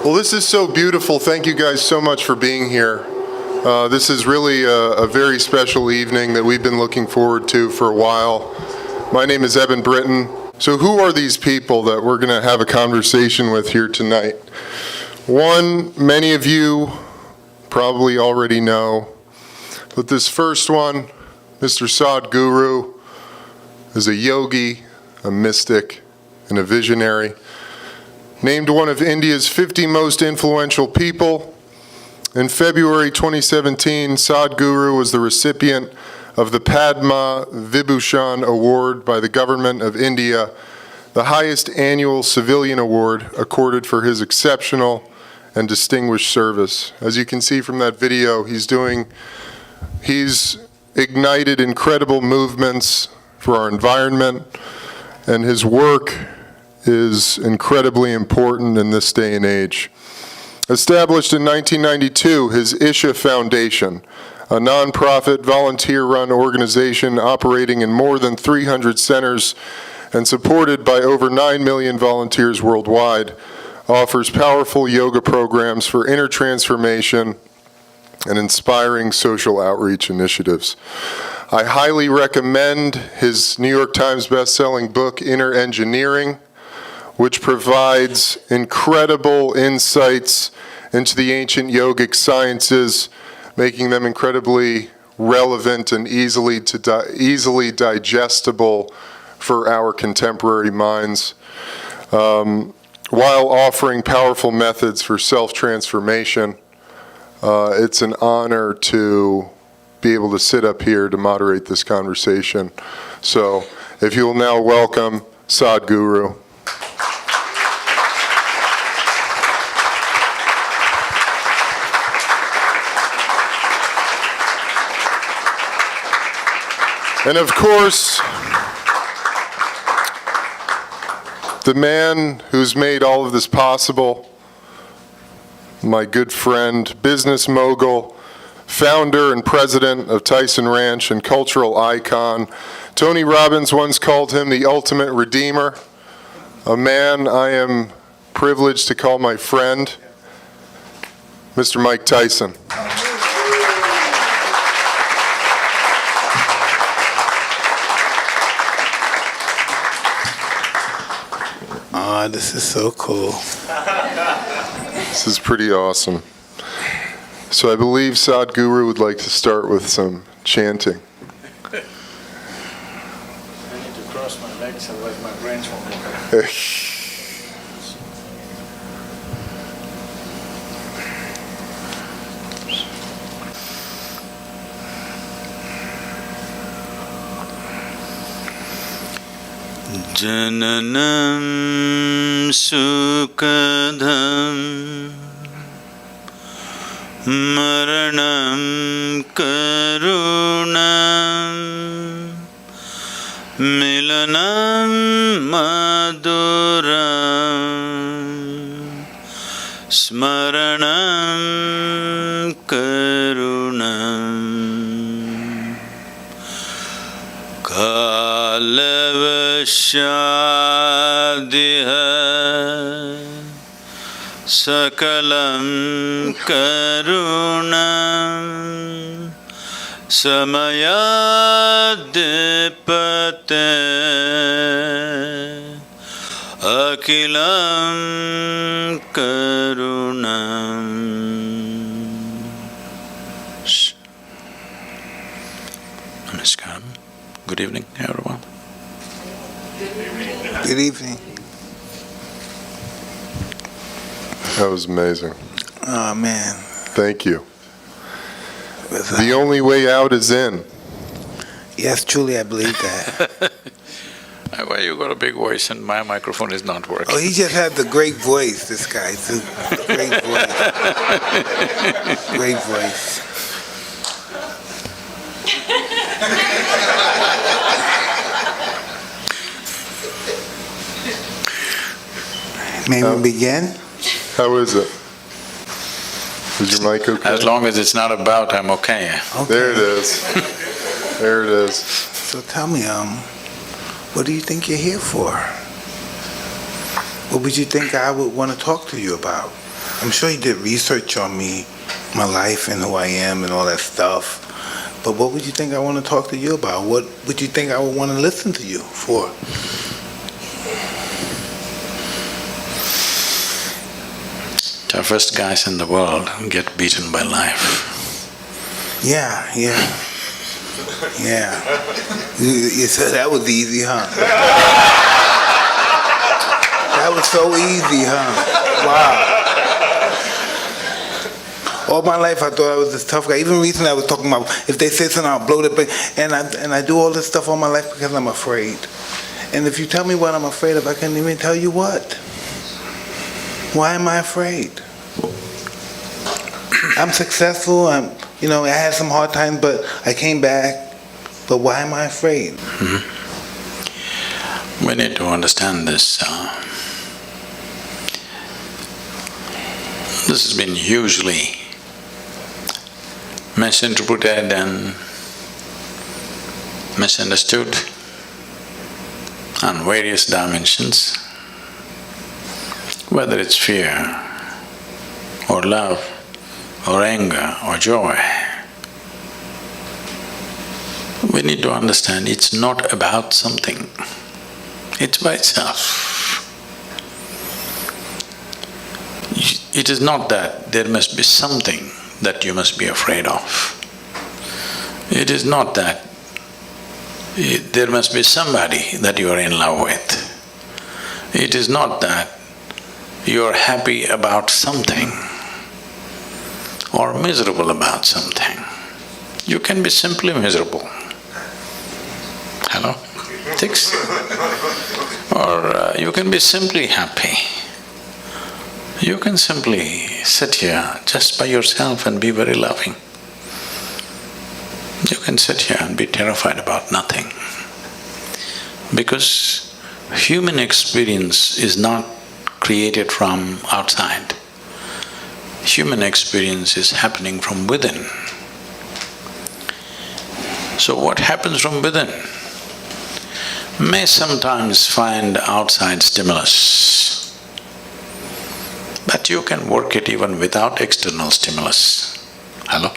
Well, this is so beautiful. Thank you guys so much for being here. This is really a very special evening that we've been looking forward to for a while. My name is Evan Britton. So who are these people that we're going to have a conversation with here tonight? One, many of you probably already know, but this first one, Mr. Sadhguru, is a yogi, a mystic, and a visionary. Named one of India's 50 most influential people. In February 2017, Sadhguru was the recipient of the Padma Vibhushan Award by the Government of India, the highest annual civilian award accorded for his exceptional and distinguished service. As you can see from that video, he's ignited incredible movements for our environment, and his work is incredibly important in this day and age. Established in 1992, his Isha Foundation, a nonprofit, volunteer-run organization operating in more than 300 centers and supported by over 9 million volunteers worldwide, offers powerful yoga programs for inner transformation and inspiring social outreach initiatives. I highly recommend his New York Times best-selling book, Inner Engineering, which provides incredible insights into the ancient yogic sciences, making them incredibly relevant and easily digestible for our contemporary minds, while offering powerful methods for self-transformation. It's an honor to be able to sit up here to moderate this conversation. So if you will now welcome Sadhguru. And of course, the man who's made all of this possible, my good friend, business mogul, founder and president of Tyson Ranch and cultural icon. Tony Robbins once called him the ultimate redeemer, a man I am privileged to call my friend, Mr. Mike Tyson. This is so cool. This is pretty awesome. So I believe Sadhguru would like to start with some chanting. I need to cross my legs, otherwise my brains won't work. Jananam sukadham maranam karunam milanam maduram smaranam karunam kalavashadiha sakalam karunam samayadipate akilam karunam. Namaskar. Good evening, everyone. Good evening. That was amazing. Oh, man. Thank you. The only way out is in. Yes, truly, I believe that. Why you got a big voice and my microphone is not working? Oh, he just has the great voice, this guy. Too. Great voice. Great voice. May we begin? How is it? Is your mic okay? As long as it's not about, I'm okay. There it is. There it is. So tell me, what do you think you're here for? What would you think I would want to talk to you about? I'm sure he did research on me, my life and who I am and all that stuff. But what would you think I want to talk to you about? What would you think I would want to listen to you for? Toughest guys in the world get beaten by life. Yeah. You said that was easy, huh? That was so easy, huh? Wow. All my life I thought I was this tough guy. Even recently I was talking about if they say something I'll blow the back. And I do all this stuff all my life because I'm afraid. And if you tell me what I'm afraid of, I can't even tell you what. Why am I afraid? I'm successful. I had some hard times, but I came back. But why am I afraid? Mm-hmm. We need to understand this. This has been hugely misinterpreted and misunderstood on various dimensions, whether it's fear or love or anger or joy. We need to understand it's not about something, it's by itself. It is not that there must be something that you must be afraid of. It is not that there must be somebody that you are in love with. It is not that you are happy about something or miserable about something. You can be simply miserable. Hello? Thanks. Or you can be simply happy. You can simply sit here just by yourself and be very loving. You can sit here and be terrified about nothing. Because human experience is not created from outside. Human experience is happening from within. So what happens from within may sometimes find outside stimulus, but you can work it even without external stimulus. Hello?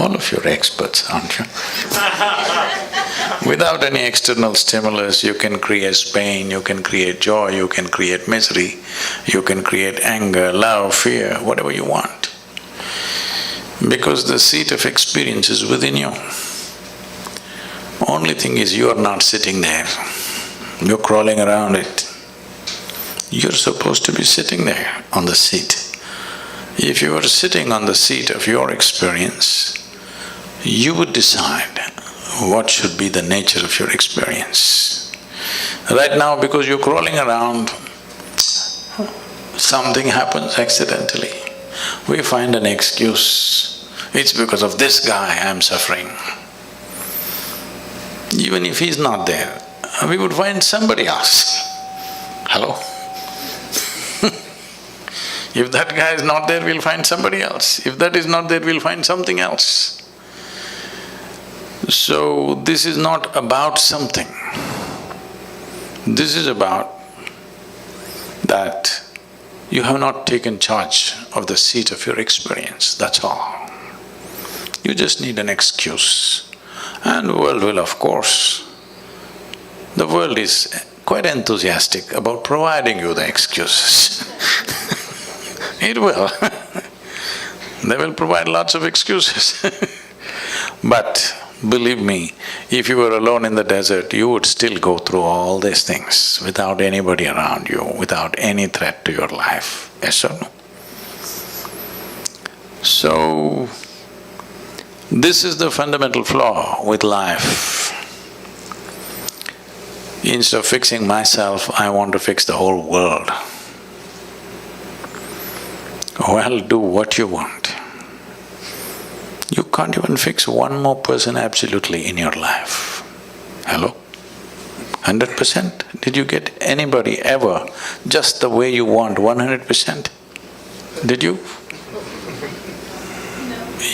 All of you are experts, aren't you? Without any external stimulus, you can create pain, you can create joy, you can create misery, you can create anger, love, fear, whatever you want. Because the seat of experience is within you. Only thing is you are not sitting there, you're crawling around it. You're supposed to be sitting there on the seat. If you were sitting on the seat of your experience, you would decide what should be the nature of your experience. Right now, because you're crawling around, something happens accidentally. We find an excuse. It's because of this guy I'm suffering. Even if he's not there, we would find somebody else. Hello? If that guy is not there, we'll find somebody else. If that is not there, we'll find something else. So, this is not about something. This is about that you have not taken charge of the seat of your experience, that's all. You just need an excuse. And the world will, of course, the world is quite enthusiastic about providing you the excuses. It will. They will provide lots of excuses. But believe me, if you were alone in the desert, you would still go through all these things without anybody around you, without any threat to your life. Yes or no? So, this is the fundamental flaw with life. Instead of fixing myself, I want to fix the whole world. Well, do what you want. You can't even fix one more person absolutely in your life. Hello? 100%? Did you get anybody ever just the way you want, 100%? Did you?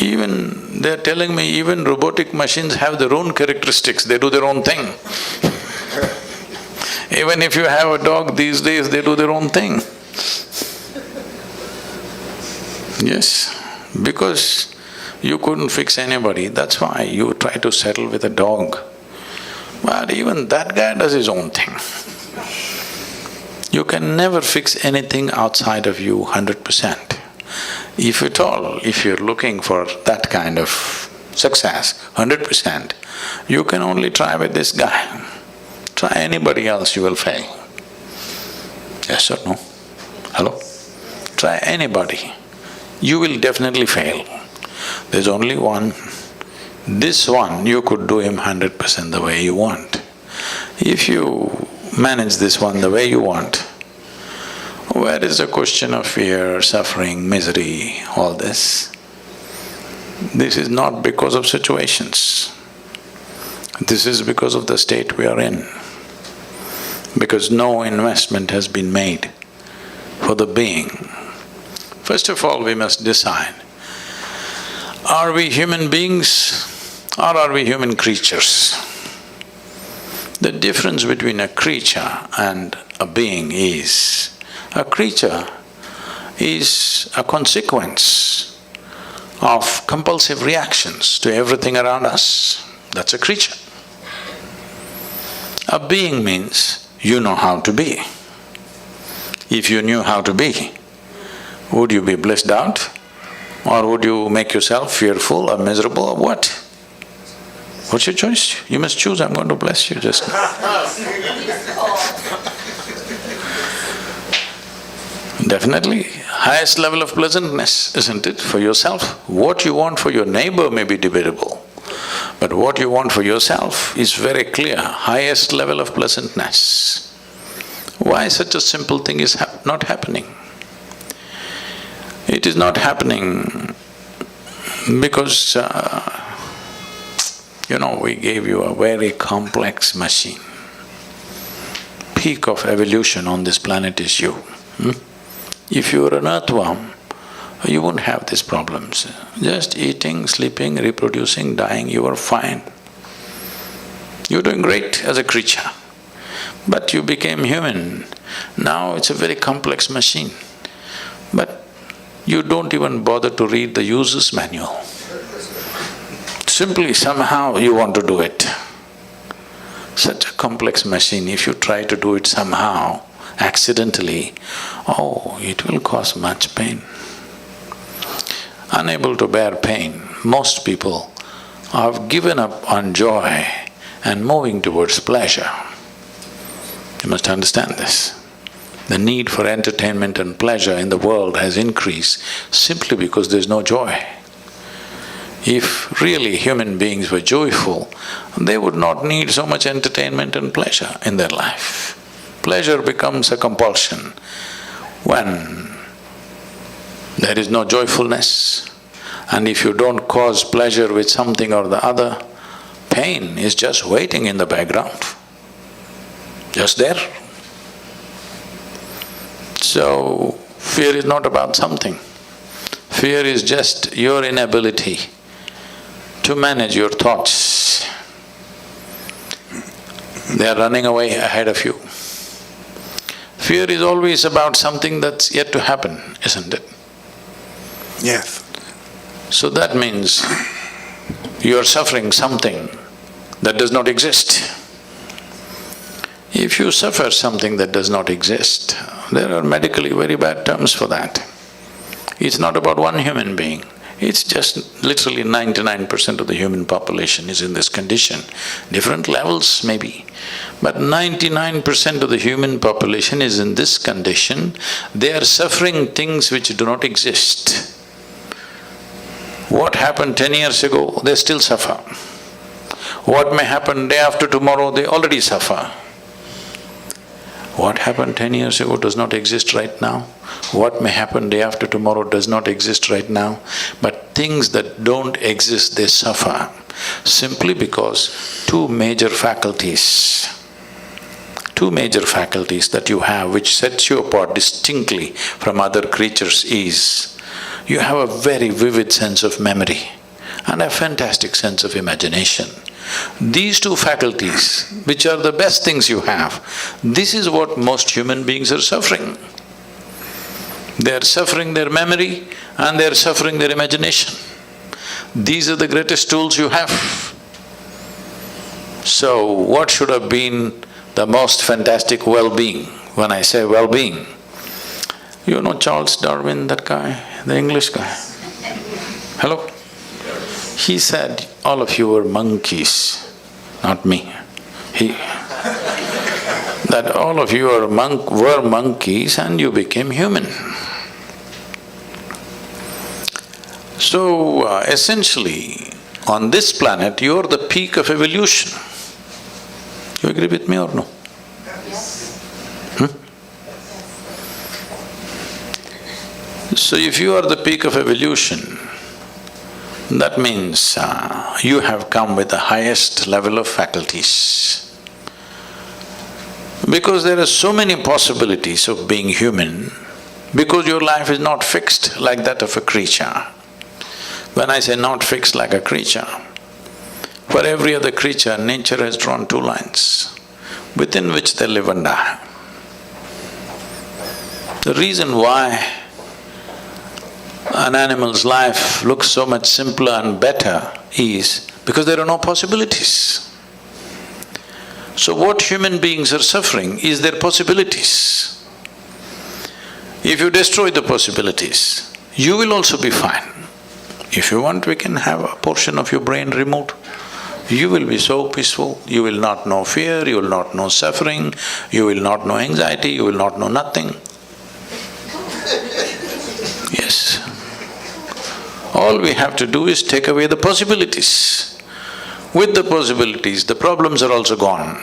Even… they're telling me even robotic machines have their own characteristics, they do their own thing. Even if you have a dog these days, they do their own thing. Yes, because you couldn't fix anybody, that's why you try to settle with a dog. But even that guy does his own thing. You can never fix anything outside of you 100%. If at all, if you're looking for that kind of success, 100%, you can only try with this guy. Try anybody else, you will fail. Yes or no? Hello? Try anybody, you will definitely fail. There's only one. This one, you could do him 100% the way you want. If you manage this one the way you want, where is the question of fear, suffering, misery, all this? This is not because of situations. This is because of the state we are in. Because no investment has been made for the being. First of all, we must decide, are we human beings or are we human creatures? The difference between a creature and a being is, a creature is a consequence of compulsive reactions to everything around us. That's a creature. A being means you know how to be. If you knew how to be, would you be blissed out? Or would you make yourself fearful or miserable or what? What's your choice? You must choose, I'm going to bless you just Definitely, highest level of pleasantness, isn't it, for yourself? What you want for your neighbor may be debatable, but what you want for yourself is very clear, highest level of pleasantness. Why such a simple thing is not happening? It is not happening because, we gave you a very complex machine. Peak of evolution on this planet is you. If you were an earthworm, you wouldn't have these problems. Just eating, sleeping, reproducing, dying, you are fine. You're doing great as a creature. But you became human. Now it's a very complex machine. But you don't even bother to read the user's manual. Simply somehow you want to do it. Such a complex machine, if you try to do it somehow, accidentally, oh, it will cause much pain. Unable to bear pain, most people have given up on joy and moving towards pleasure. You must understand this. The need for entertainment and pleasure in the world has increased simply because there's no joy. If really human beings were joyful, they would not need so much entertainment and pleasure in their life. Pleasure becomes a compulsion when there is no joyfulness, and if you don't cause pleasure with something or the other, pain is just waiting in the background, just there. So, fear is not about something. Fear is just your inability to manage your thoughts. They are running away ahead of you. Fear is always about something that's yet to happen, isn't it? Yes. So that means you are suffering something that does not exist. If you suffer something that does not exist, there are medically very bad terms for that. It's not about one human being, it's just literally 99% of the human population is in this condition. Different levels maybe, but 99% of the human population is in this condition. They are suffering things which do not exist. What happened 10 years ago, they still suffer. What may happen day after tomorrow, they already suffer. What happened 10 years ago does not exist right now. What may happen day after tomorrow does not exist right now. But things that don't exist, they suffer simply because two major faculties that you have which sets you apart distinctly from other creatures is, you have a very vivid sense of memory and a fantastic sense of imagination. These two faculties, which are the best things you have, this is what most human beings are suffering. They are suffering their memory and they are suffering their imagination. These are the greatest tools you have. So what should have been the most fantastic well-being? When I say well-being, you know Charles Darwin, that guy, the English guy? Hello? He said, all of you were monkeys, not me. That all of you were monkeys and you became human. So, essentially, on this planet, you're the peak of evolution. You agree with me or no? Yes. So if you are the peak of evolution, that means you have come with the highest level of faculties. Because there are so many possibilities of being human, because your life is not fixed like that of a creature. When I say not fixed like a creature, for every other creature, nature has drawn two lines within which they live and die. The reason why an animal's life looks so much simpler and better is because there are no possibilities. So what human beings are suffering is their possibilities. If you destroy the possibilities, you will also be fine. If you want, we can have a portion of your brain removed. You will be so peaceful, you will not know fear, you will not know suffering, you will not know anxiety, you will not know nothing. Yes. All we have to do is take away the possibilities. With the possibilities, the problems are also gone.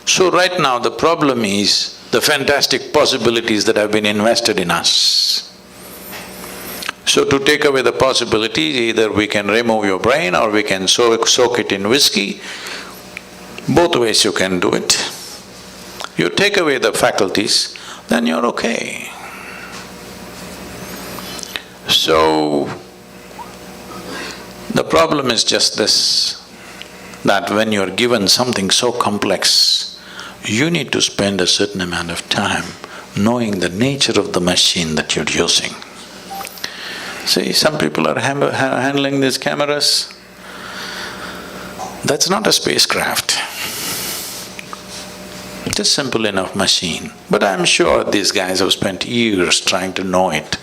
So right now the problem is the fantastic possibilities that have been invested in us. So to take away the possibilities, either we can remove your brain or we can soak it in whiskey. Both ways you can do it. You take away the faculties, then you're okay. So, the problem is just this, that when you're given something so complex, you need to spend a certain amount of time knowing the nature of the machine that you're using. See, some people are handling these cameras. That's not a spacecraft. It's a simple enough machine. But I'm sure these guys have spent years trying to know it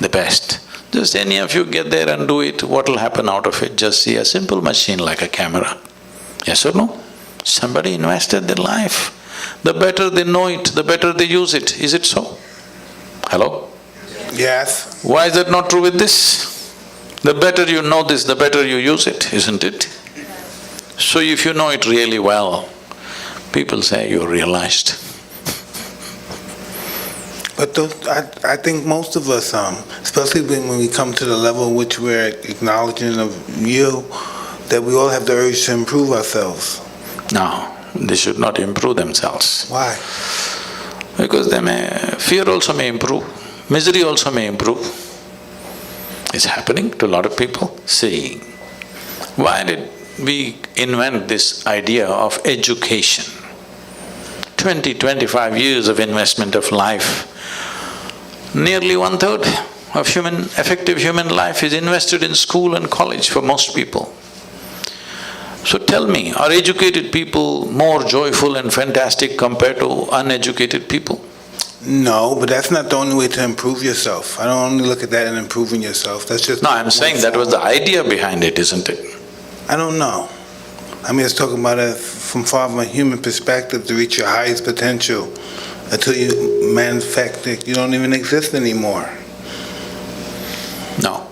the best. Just any of you get there and do it, what'll happen out of it? Just see a simple machine like a camera. Yes or no? Somebody invested their life. The better they know it, the better they use it. Is it so? Hello? Yes. Why is that not true with this? The better you know this, the better you use it, isn't it? So if you know it really well, people say you're realized. But I think most of us, especially when we come to the level which we're acknowledging of you, that we all have the urge to improve ourselves. No, they should not improve themselves. Why? Because fear also may improve, misery also may improve. It's happening to a lot of people. See, why did we invent this idea of education? 20-25 years of investment of life. Nearly 1/3 of effective human life is invested in school and college for most people. So tell me, are educated people more joyful and fantastic compared to uneducated people? No, but that's not the only way to improve yourself. I don't only look at that in improving yourself, that's just… No, I'm saying that was the idea behind it, isn't it? I don't know. I mean, it's talking about it from far from a human perspective to reach your highest potential until you manufacture, you don't even exist anymore. No,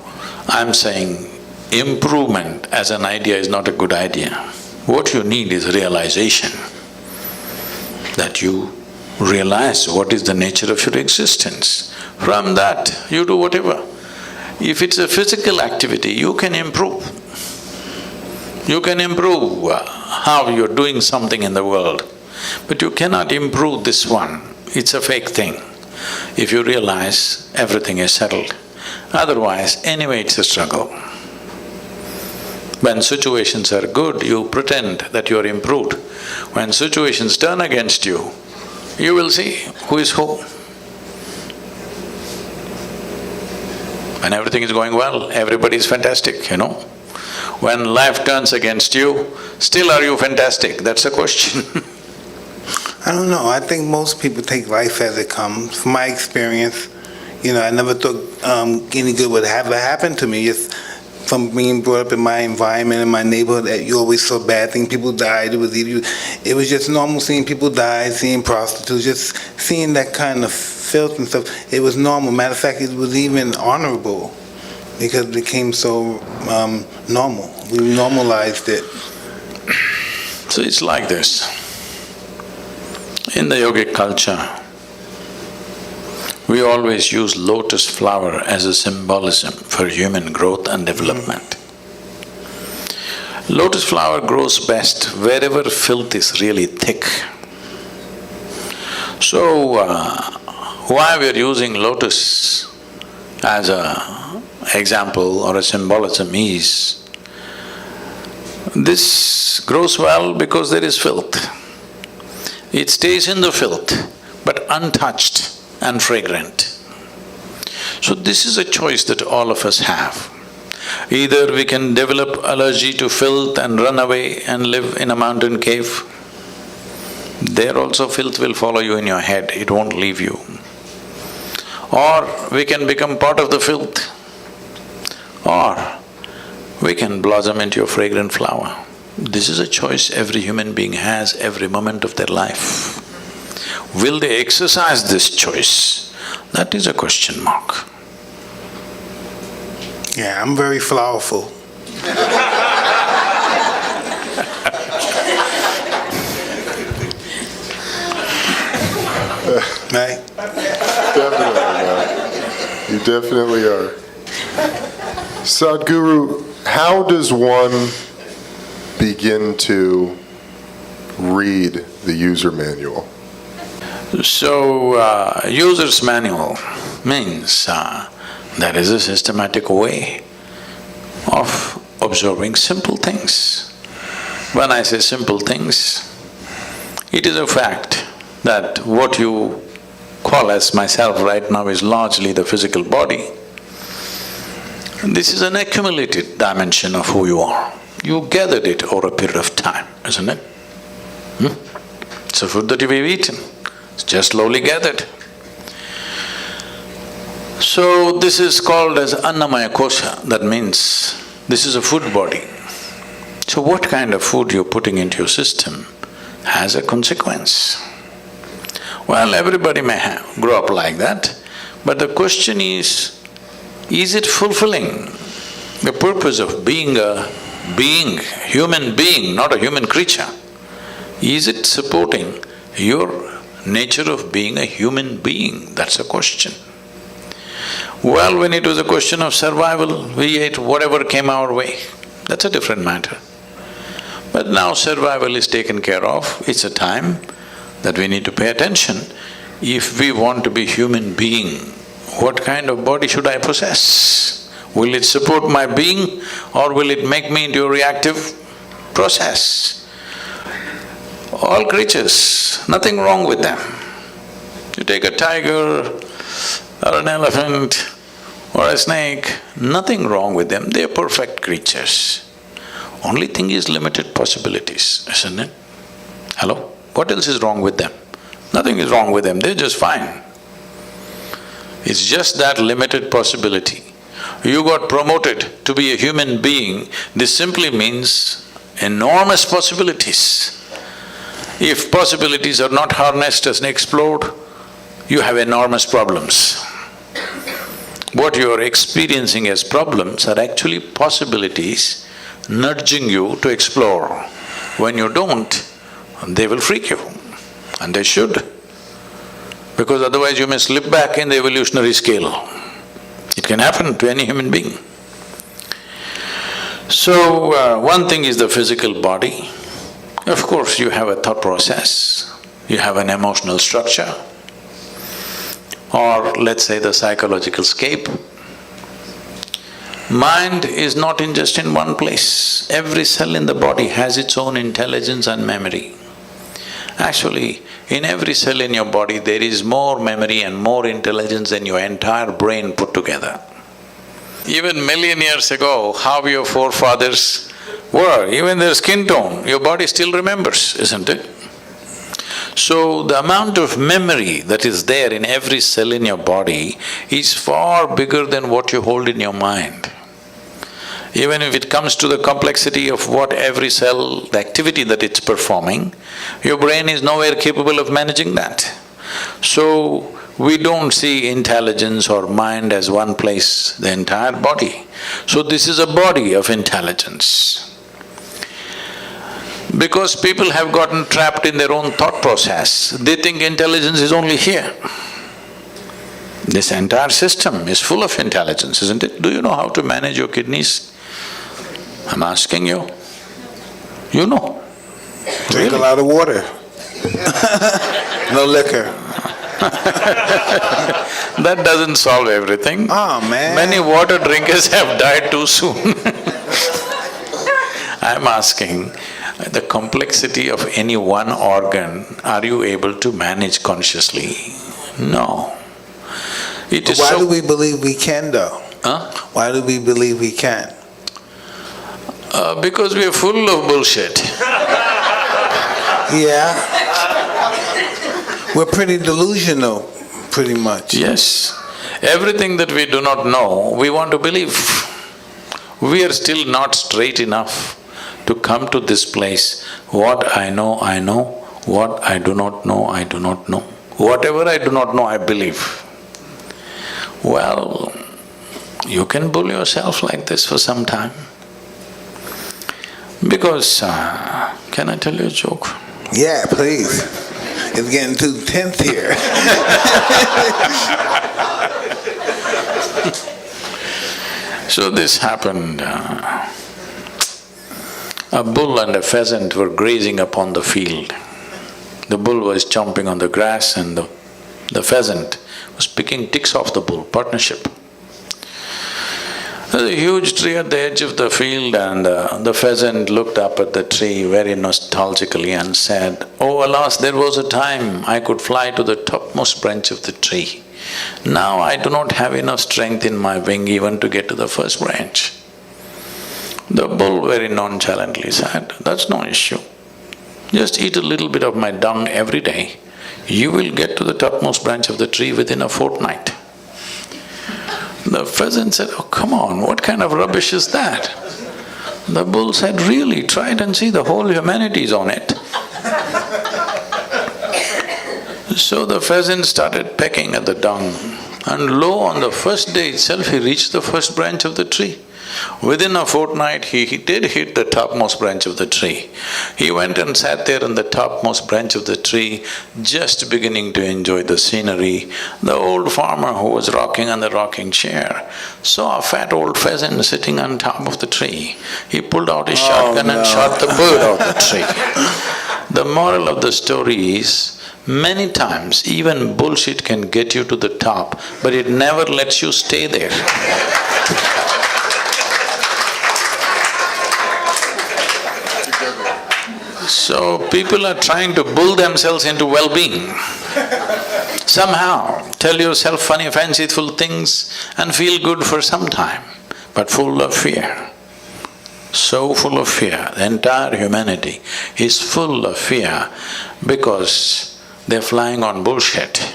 I'm saying improvement as an idea is not a good idea. What you need is realization, that you realize what is the nature of your existence. From that, you do whatever. If it's a physical activity, you can improve. You can improve how you're doing something in the world, but you cannot improve this one. It's a fake thing. If you realize everything is settled, otherwise anyway it's a struggle. When situations are good, you pretend that you're improved. When situations turn against you, you will see who is who. When everything is going well, everybody is fantastic, you know. When life turns against you, still are you fantastic? That's the question. I don't know. I think most people take life as it comes. From my experience, I never thought any good would ever happen to me. Just from being brought up in my environment, in my neighborhood, that you always saw bad things. People died. It was just normal seeing people die, seeing prostitutes, just seeing that kind of filth and stuff. It was normal. Matter of fact, it was even honorable because it became so normal. We normalized it. So it's like this. In the yogic culture, we always use lotus flower as a symbolism for human growth and development. Lotus flower grows best wherever filth is really thick. So, why we're using lotus as a example or a symbolism is, this grows well because there is filth. It stays in the filth, but untouched and fragrant. So this is a choice that all of us have. Either we can develop allergy to filth and run away and live in a mountain cave. There also filth will follow you in your head, it won't leave you. Or we can become part of the filth. Or we can blossom into a fragrant flower. This is a choice every human being has every moment of their life. Will they exercise this choice? That is a question mark. Yeah, I'm very flowerful. Right? Definitely, man. You definitely are. Sadhguru, how does one begin to read the user manual? So, user's manual means there is a systematic way of observing simple things. When I say simple things, it is a fact that what you call as myself right now is largely the physical body. This is an accumulated dimension of who you are. You gathered it over a period of time, isn't it? It's a food that you've eaten, it's just slowly gathered. So this is called as Annamaya Kosha, that means this is a food body. So what kind of food you're putting into your system has a consequence. Well, everybody may grow up like that, but the question is it fulfilling the purpose of being a being, human being, not a human creature? Is it supporting your nature of being a human being? That's a question. Well, when it was a question of survival, we ate whatever came our way. That's a different matter. But now survival is taken care of, it's a time that we need to pay attention. If we want to be human being, what kind of body should I possess? Will it support my being or will it make me into a reactive process? All creatures, nothing wrong with them. You take a tiger or an elephant or a snake, nothing wrong with them, they're perfect creatures. Only thing is limited possibilities, isn't it? Hello? What else is wrong with them? Nothing is wrong with them, they're just fine. It's just that limited possibility. You got promoted to be a human being, this simply means enormous possibilities. If possibilities are not harnessed and explored, you have enormous problems. What you are experiencing as problems are actually possibilities nudging you to explore. When you don't, they will freak you, and they should, because otherwise you may slip back in the evolutionary scale. It can happen to any human being. So, one thing is the physical body. Of course, you have a thought process, you have an emotional structure, or let's say the psychological scape. Mind is not just in one place. Every cell in the body has its own intelligence and memory. Actually, in every cell in your body, there is more memory and more intelligence than your entire brain put together. Even million years ago, how your forefathers were, even their skin tone, your body still remembers, isn't it? So the amount of memory that is there in every cell in your body is far bigger than what you hold in your mind. Even if it comes to the complexity of what every cell, the activity that it's performing, your brain is nowhere capable of managing that. So, we don't see intelligence or mind as one place, the entire body. So this is a body of intelligence. Because people have gotten trapped in their own thought process, they think intelligence is only here. This entire system is full of intelligence, isn't it? Do you know how to manage your kidneys? I'm asking you. You know. Drink a lot of water. No liquor. That doesn't solve everything. Oh, man. Many water drinkers have died too soon. I'm asking, the complexity of any one organ, are you able to manage consciously? No. It is Why so… do we believe we can, though? Huh? Why do we believe we can? Because we are full of bullshit. Yeah. We're pretty delusional, pretty much. Yes. Everything that we do not know, we want to believe. We are still not straight enough to come to this place. What I know, I know. What I do not know, I do not know. Whatever I do not know, I believe. Well, you can bull yourself like this for some time. Because, can I tell you a joke? Yeah, please. It's getting too tense here. So this happened, a bull and a pheasant were grazing upon the field. The bull was chomping on the grass and the pheasant was picking ticks off the bull, partnership. There's a huge tree at the edge of the field and the pheasant looked up at the tree very nostalgically and said, "Oh, alas, there was a time I could fly to the topmost branch of the tree. Now I do not have enough strength in my wing even to get to the first branch." The bull very nonchalantly said, "That's no issue. Just eat a little bit of my dung every day. You will get to the topmost branch of the tree within a fortnight." The pheasant said, "Oh, come on, what kind of rubbish is that?" The bull said, "Really, try it and see, the whole humanity is on it." So the pheasant started pecking at the dung, and lo, on the first day itself he reached the first branch of the tree. Within a fortnight, he did hit the topmost branch of the tree. He went and sat there on the topmost branch of the tree, just beginning to enjoy the scenery. The old farmer who was rocking on the rocking chair saw a fat old pheasant sitting on top of the tree. He pulled out his shotgun and shot the bird out of the tree. The moral of the story is, many times even bullshit can get you to the top, but it never lets you stay there. So people are trying to bull themselves into well-being. Somehow, tell yourself funny, fanciful things and feel good for some time, but full of fear. So full of fear. The entire humanity is full of fear because they're flying on bullshit.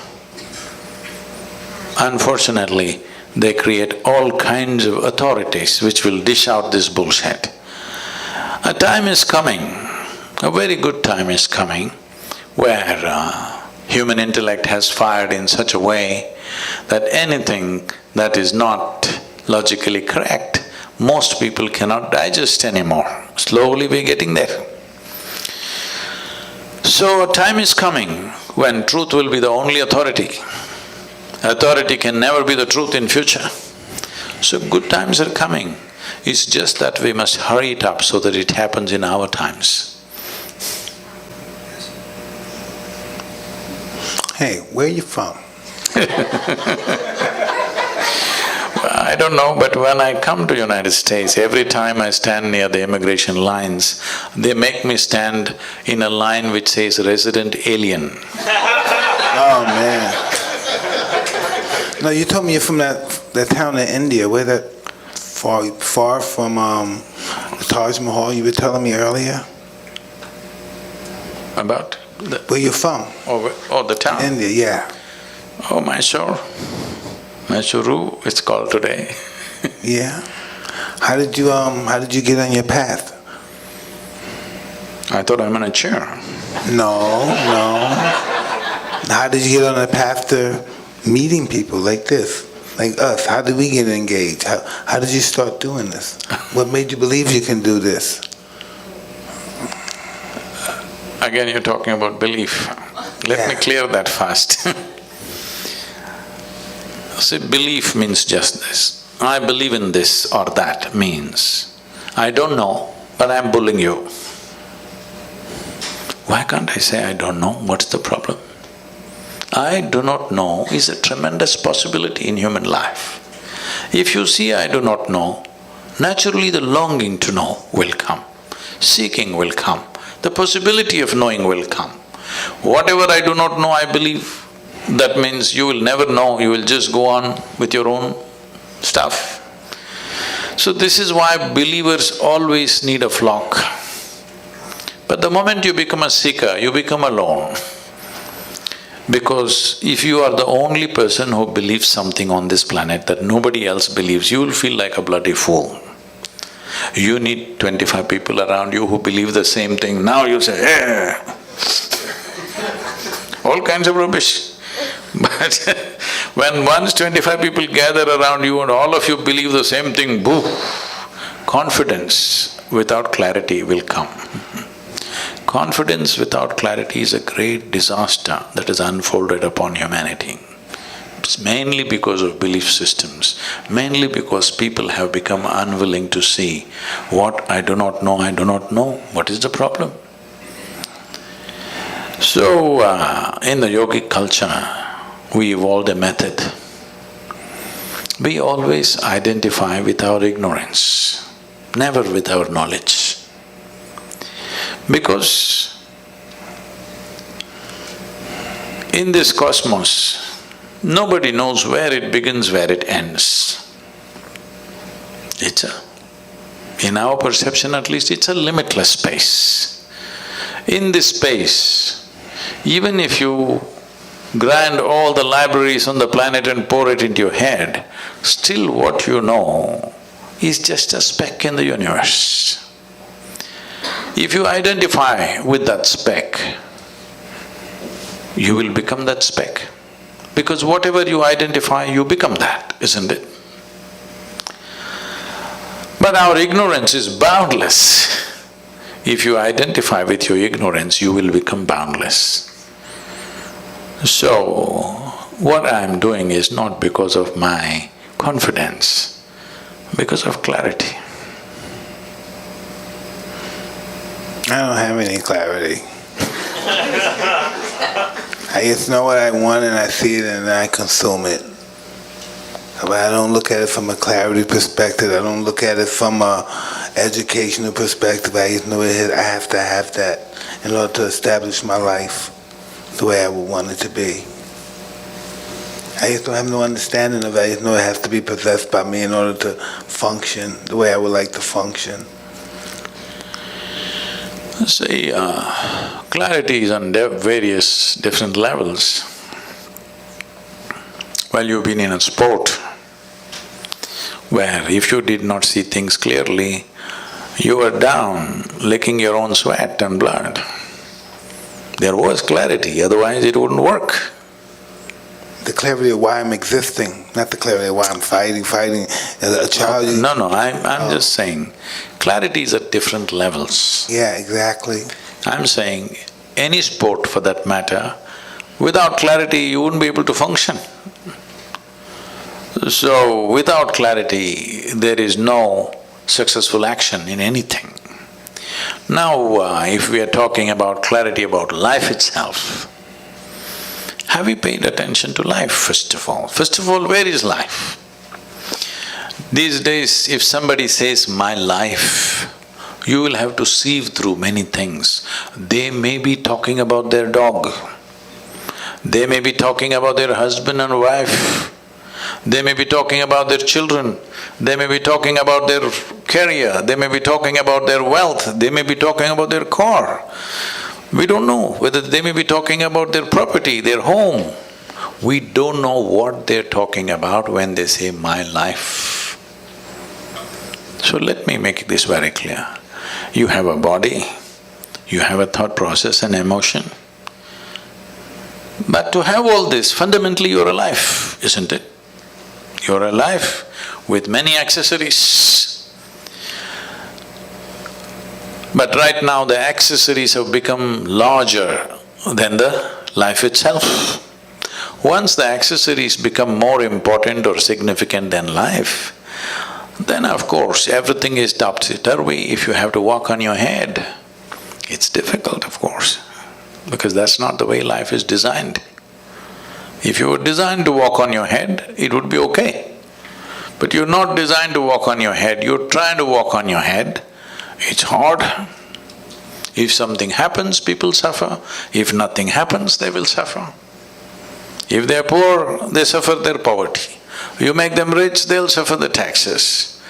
Unfortunately, they create all kinds of authorities which will dish out this bullshit. A time is coming, a very good time is coming, where human intellect has fired in such a way that anything that is not logically correct, most people cannot digest anymore. Slowly we're getting there. So a time is coming when truth will be the only authority. Authority can never be the truth in future. So good times are coming. It's just that we must hurry it up so that it happens in our times. Hey, where are you from? I don't know, but when I come to United States, every time I stand near the immigration lines, they make me stand in a line which says resident alien. Oh, man. No, you told me you're from that town in India, where that… far from the Taj Mahal you were telling me earlier? About the, Where you from? the town? India, yeah. Oh, Mysore. Mysuru, it's called today. Yeah. How did you get on your path? I thought I'm in a chair. No. How did you get on the path to meeting people like this, like us? How did we get engaged? How did you start doing this? What made you believe you can do this? Again, you're talking about belief. Let me clear that first. See, belief means just this. I believe in this or that means I don't know, but I'm bullying you. Why can't I say I don't know? What's the problem? I do not know is a tremendous possibility in human life. If you see I do not know, naturally the longing to know will come, seeking will come, the possibility of knowing will come. Whatever I do not know, I believe, that means you will never know, you will just go on with your own stuff. So this is why believers always need a flock. But the moment you become a seeker, you become alone. Because if you are the only person who believes something on this planet that nobody else believes, you will feel like a bloody fool. You need 25 people around you who believe the same thing. Now you say, eh, all kinds of rubbish. But when once 25 people gather around you and all of you believe the same thing, boo, confidence without clarity will come. Confidence without clarity is a great disaster that is unfolded upon humanity. It's mainly because of belief systems, mainly because people have become unwilling to see what I do not know, what is the problem? So, in the yogic culture, we evolved a method. We always identify with our ignorance, never with our knowledge. Because in this cosmos, nobody knows where it begins, where it ends. In our perception at least, it's a limitless space. In this space, even if you grant all the libraries on the planet and pour it into your head, still what you know is just a speck in the universe. If you identify with that speck, you will become that speck. Because whatever you identify, you become that, isn't it? But our ignorance is boundless. If you identify with your ignorance, you will become boundless. So, what I am doing is not because of my confidence, because of clarity. I don't have any clarity. I just know what I want and I see it and I consume it. But I don't look at it from a clarity perspective, I don't look at it from a educational perspective. I just know I have to have that in order to establish my life the way I would want it to be. I just don't have no understanding of it. I just know it has to be possessed by me in order to function the way I would like to function. See, clarity is on various different levels. Well, you've been in a sport where if you did not see things clearly, you were down, licking your own sweat and blood. There was clarity, otherwise it wouldn't work. The clarity of why I'm existing, not the clarity of why I'm fighting. As a child… No, I'm just saying, clarity is at different levels. Yeah, exactly. I'm saying, any sport for that matter, without clarity you wouldn't be able to function. So, without clarity, there is no successful action in anything. Now, if we are talking about clarity about life itself, have we paid attention to life, first of all? First of all, where is life? These days, if somebody says, my life, you will have to sieve through many things. They may be talking about their dog. They may be talking about their husband and wife. They may be talking about their children, they may be talking about their career, they may be talking about their wealth, they may be talking about their car. We don't know whether they may be talking about their property, their home. We don't know what they're talking about when they say, my life. So let me make this very clear. You have a body, you have a thought process and emotion. But to have all this, fundamentally you're alive, isn't it? You're alive with many accessories. But right now the accessories have become larger than the life itself. Once the accessories become more important or significant than life, then of course everything is topsy-turvy. If you have to walk on your head, it's difficult of course, because that's not the way life is designed. If you were designed to walk on your head, it would be okay. But you're not designed to walk on your head, you're trying to walk on your head, it's hard. If something happens, people suffer. If nothing happens, they will suffer. If they're poor, they suffer their poverty. You make them rich, they'll suffer the taxes.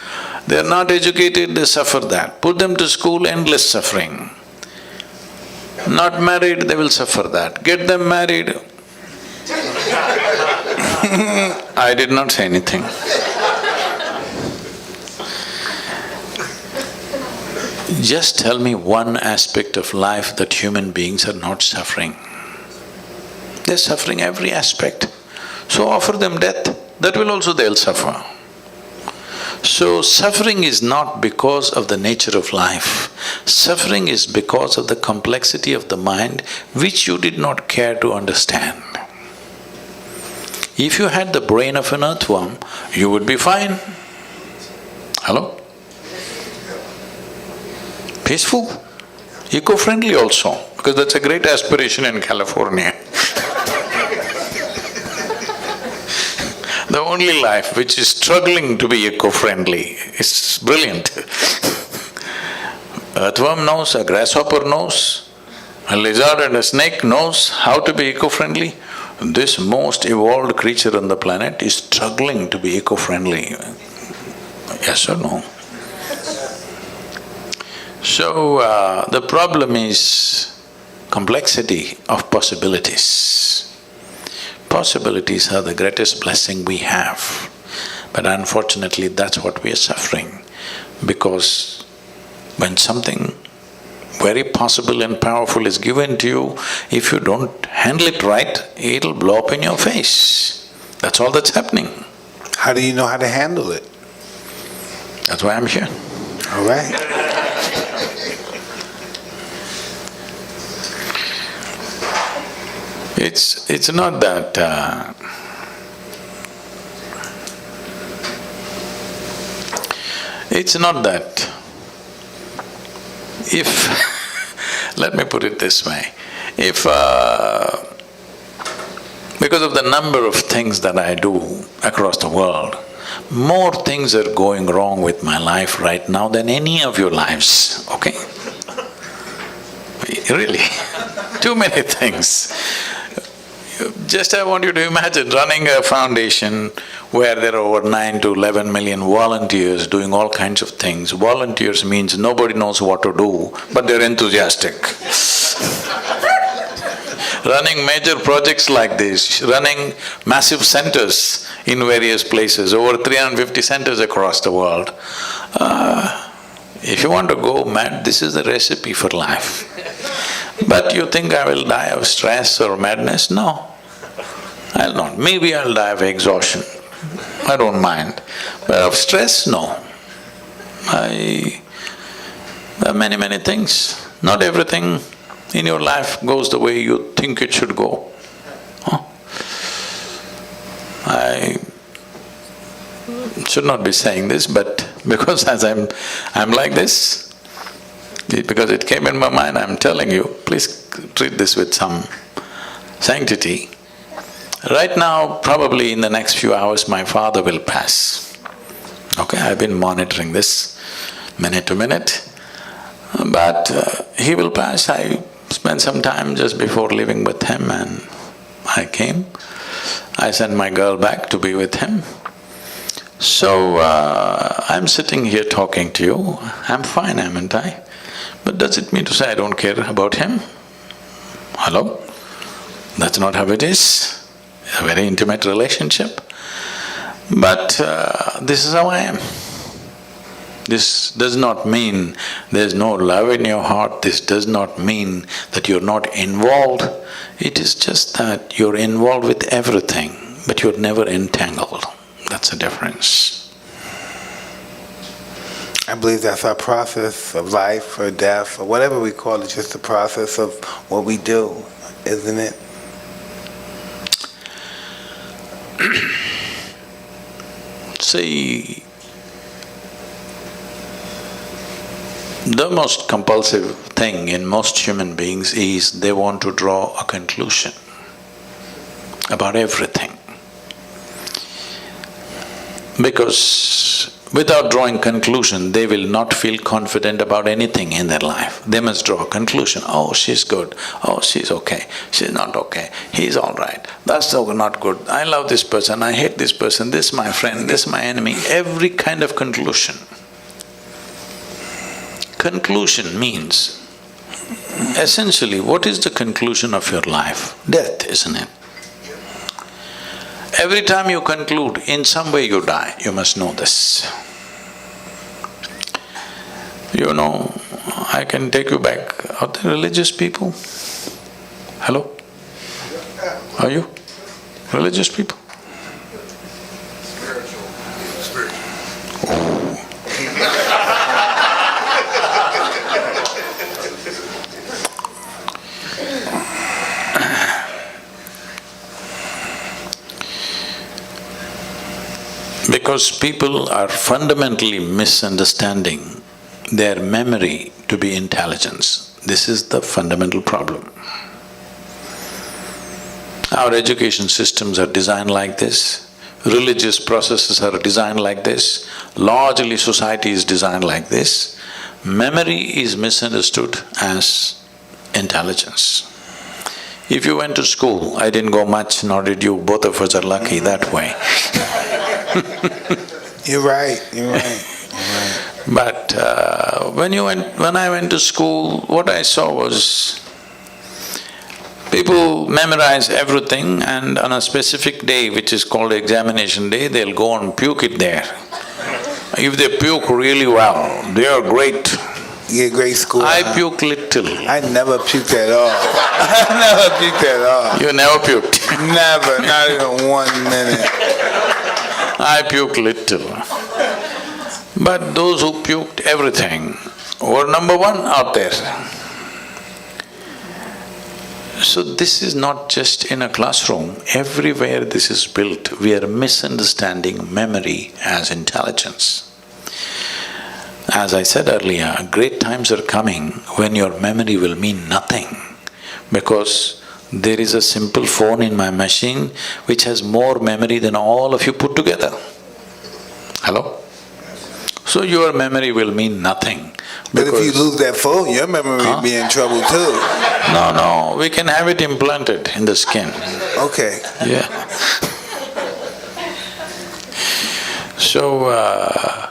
They're not educated, they suffer that. Put them to school, endless suffering. Not married, they will suffer that. Get them married. I did not say anything. Just tell me one aspect of life that human beings are not suffering. They're suffering every aspect. So offer them death, that will also they'll suffer. So suffering is not because of the nature of life. Suffering is because of the complexity of the mind which you did not care to understand. If you had the brain of an earthworm, you would be fine. Hello? Peaceful, eco-friendly also, because that's a great aspiration in California. The only life which is struggling to be eco-friendly is brilliant. Earthworm knows, a grasshopper knows, a lizard and a snake knows how to be eco-friendly. This most evolved creature on the planet is struggling to be eco-friendly. Yes or no? So, the problem is complexity of possibilities. Possibilities are the greatest blessing we have, but unfortunately that's what we are suffering, because when something very possible and powerful is given to you, if you don't handle it right, it'll blow up in your face. That's all that's happening. How do you know how to handle it? That's why I'm here. All right. It's not that… it's not that if… let me put it this way, if… because of the number of things that I do across the world, more things are going wrong with my life right now than any of your lives, okay? Really, too many things. Just I want you to imagine running a foundation where there are over 9 to 11 million volunteers doing all kinds of things. Volunteers means nobody knows what to do, but they're enthusiastic. Running major projects like this, running massive centers in various places, over 350 centers across the world. If you want to go mad, this is the recipe for life. But you think I will die of stress or madness? No, I'll not. Maybe I'll die of exhaustion, I don't mind. But of stress, no. There are many things. Not everything in your life goes the way you think it should go. I should not be saying this, but because as I'm like this, because it came in my mind, I'm telling you, please treat this with some sanctity. Right now, probably in the next few hours, my father will pass. Okay, I've been monitoring this minute to minute, but he will pass. I spent some time just before leaving with him and I came. I sent my girl back to be with him. So, I'm sitting here talking to you, I'm fine, haven't I? But does it mean to say I don't care about him? Hello? That's not how it is. A very intimate relationship. But this is how I am. This does not mean there's no love in your heart, this does not mean that you're not involved. It is just that you're involved with everything, but you're never entangled. That's the difference. I believe that's our process of life or death or whatever we call it, just the process of what we do, isn't it? See, the most compulsive thing in most human beings is they want to draw a conclusion about everything. Because without drawing conclusion, they will not feel confident about anything in their life. They must draw a conclusion. Oh, she's good. Oh, she's okay. She's not okay. He's all right. That's so not good. I love this person. I hate this person. This is my friend. This is my enemy. Every kind of conclusion. Conclusion means, essentially, what is the conclusion of your life? Death, isn't it? Every time you conclude, in some way you die, you must know this. You know, I can take you back. Are there religious people? Hello? Are you? Religious people? Because people are fundamentally misunderstanding their memory to be intelligence. This is the fundamental problem. Our education systems are designed like this, religious processes are designed like this, largely society is designed like this. Memory is misunderstood as intelligence. If you went to school, I didn't go much, nor did you, both of us are lucky that way. You're right. But when I went to school, what I saw was people memorize everything, and on a specific day, which is called examination day, they'll go and puke it there. If they puke really well, they are great. You get great score. I puke little. I never puked at all. I never puked at all. You never puked? Never, not even 1 minute. I puke little. But those who puked everything were number one out there. So this is not just in a classroom, everywhere this is built. We are misunderstanding memory as intelligence. As I said earlier, great times are coming when your memory will mean nothing, because there is a simple phone in my machine which has more memory than all of you put together. Hello? So your memory will mean nothing. But if you lose that phone, your memory will be in trouble too. No, we can have it implanted in the skin. Okay. Yeah. So,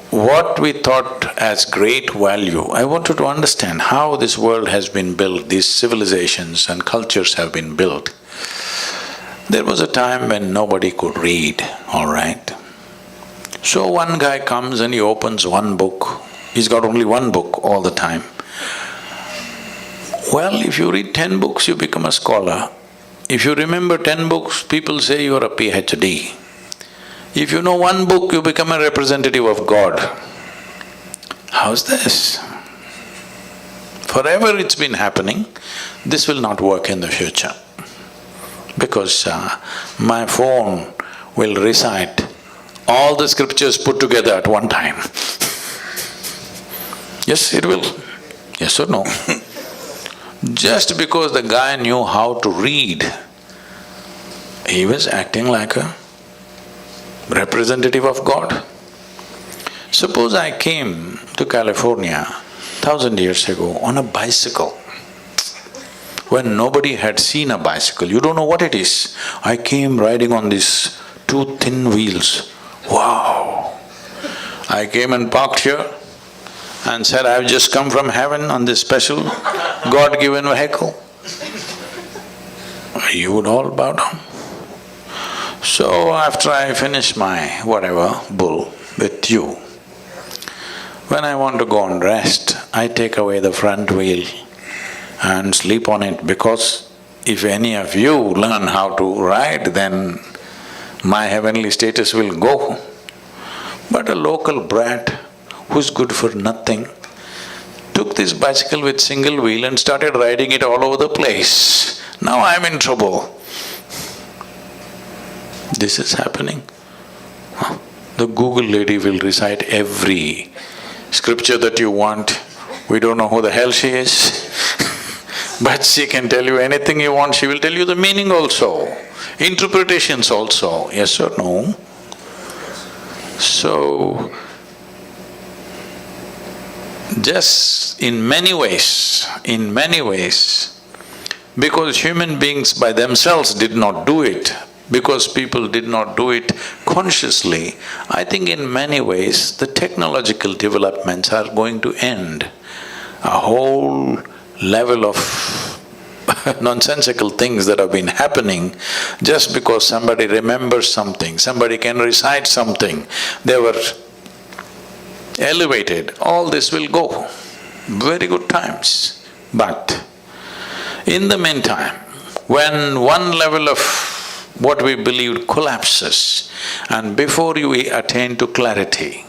what we thought as great value, I wanted to understand how this world has been built, these civilizations and cultures have been built. There was a time when nobody could read, all right? So one guy comes and he opens one book, he's got only one book all the time. Well, if you read 10 books, you become a scholar. If you remember 10 books, people say you are a PhD. If you know one book, you become a representative of God. How's this? Forever it's been happening, this will not work in the future. Because my phone will recite all the scriptures put together at one time. Yes, it will. Yes or no? Just because the guy knew how to read, he was acting like a representative of God. Suppose I came to California 1,000 years ago on a bicycle, when nobody had seen a bicycle, you don't know what it is. I came riding on these two thin wheels. Wow! I came and parked here and said, I've just come from heaven on this special God-given vehicle. You would all bow down. So after I finish my whatever bull with you, when I want to go and rest, I take away the front wheel and sleep on it, because if any of you learn how to ride, then my heavenly status will go. But a local brat who's good for nothing took this bicycle with single wheel and started riding it all over the place. Now I'm in trouble. This is happening. The Google lady will recite every scripture that you want. We don't know who the hell she is but she can tell you anything you want. She will tell you the meaning also, interpretations also, yes or no? So, just in many ways, because human beings by themselves did not do it, because people did not do it consciously, I think in many ways the technological developments are going to end. A whole level of nonsensical things that have been happening just because somebody remembers something, somebody can recite something, they were elevated, all this will go. Very good times. But in the meantime, when one level of what we believed collapses, and before you attain to clarity,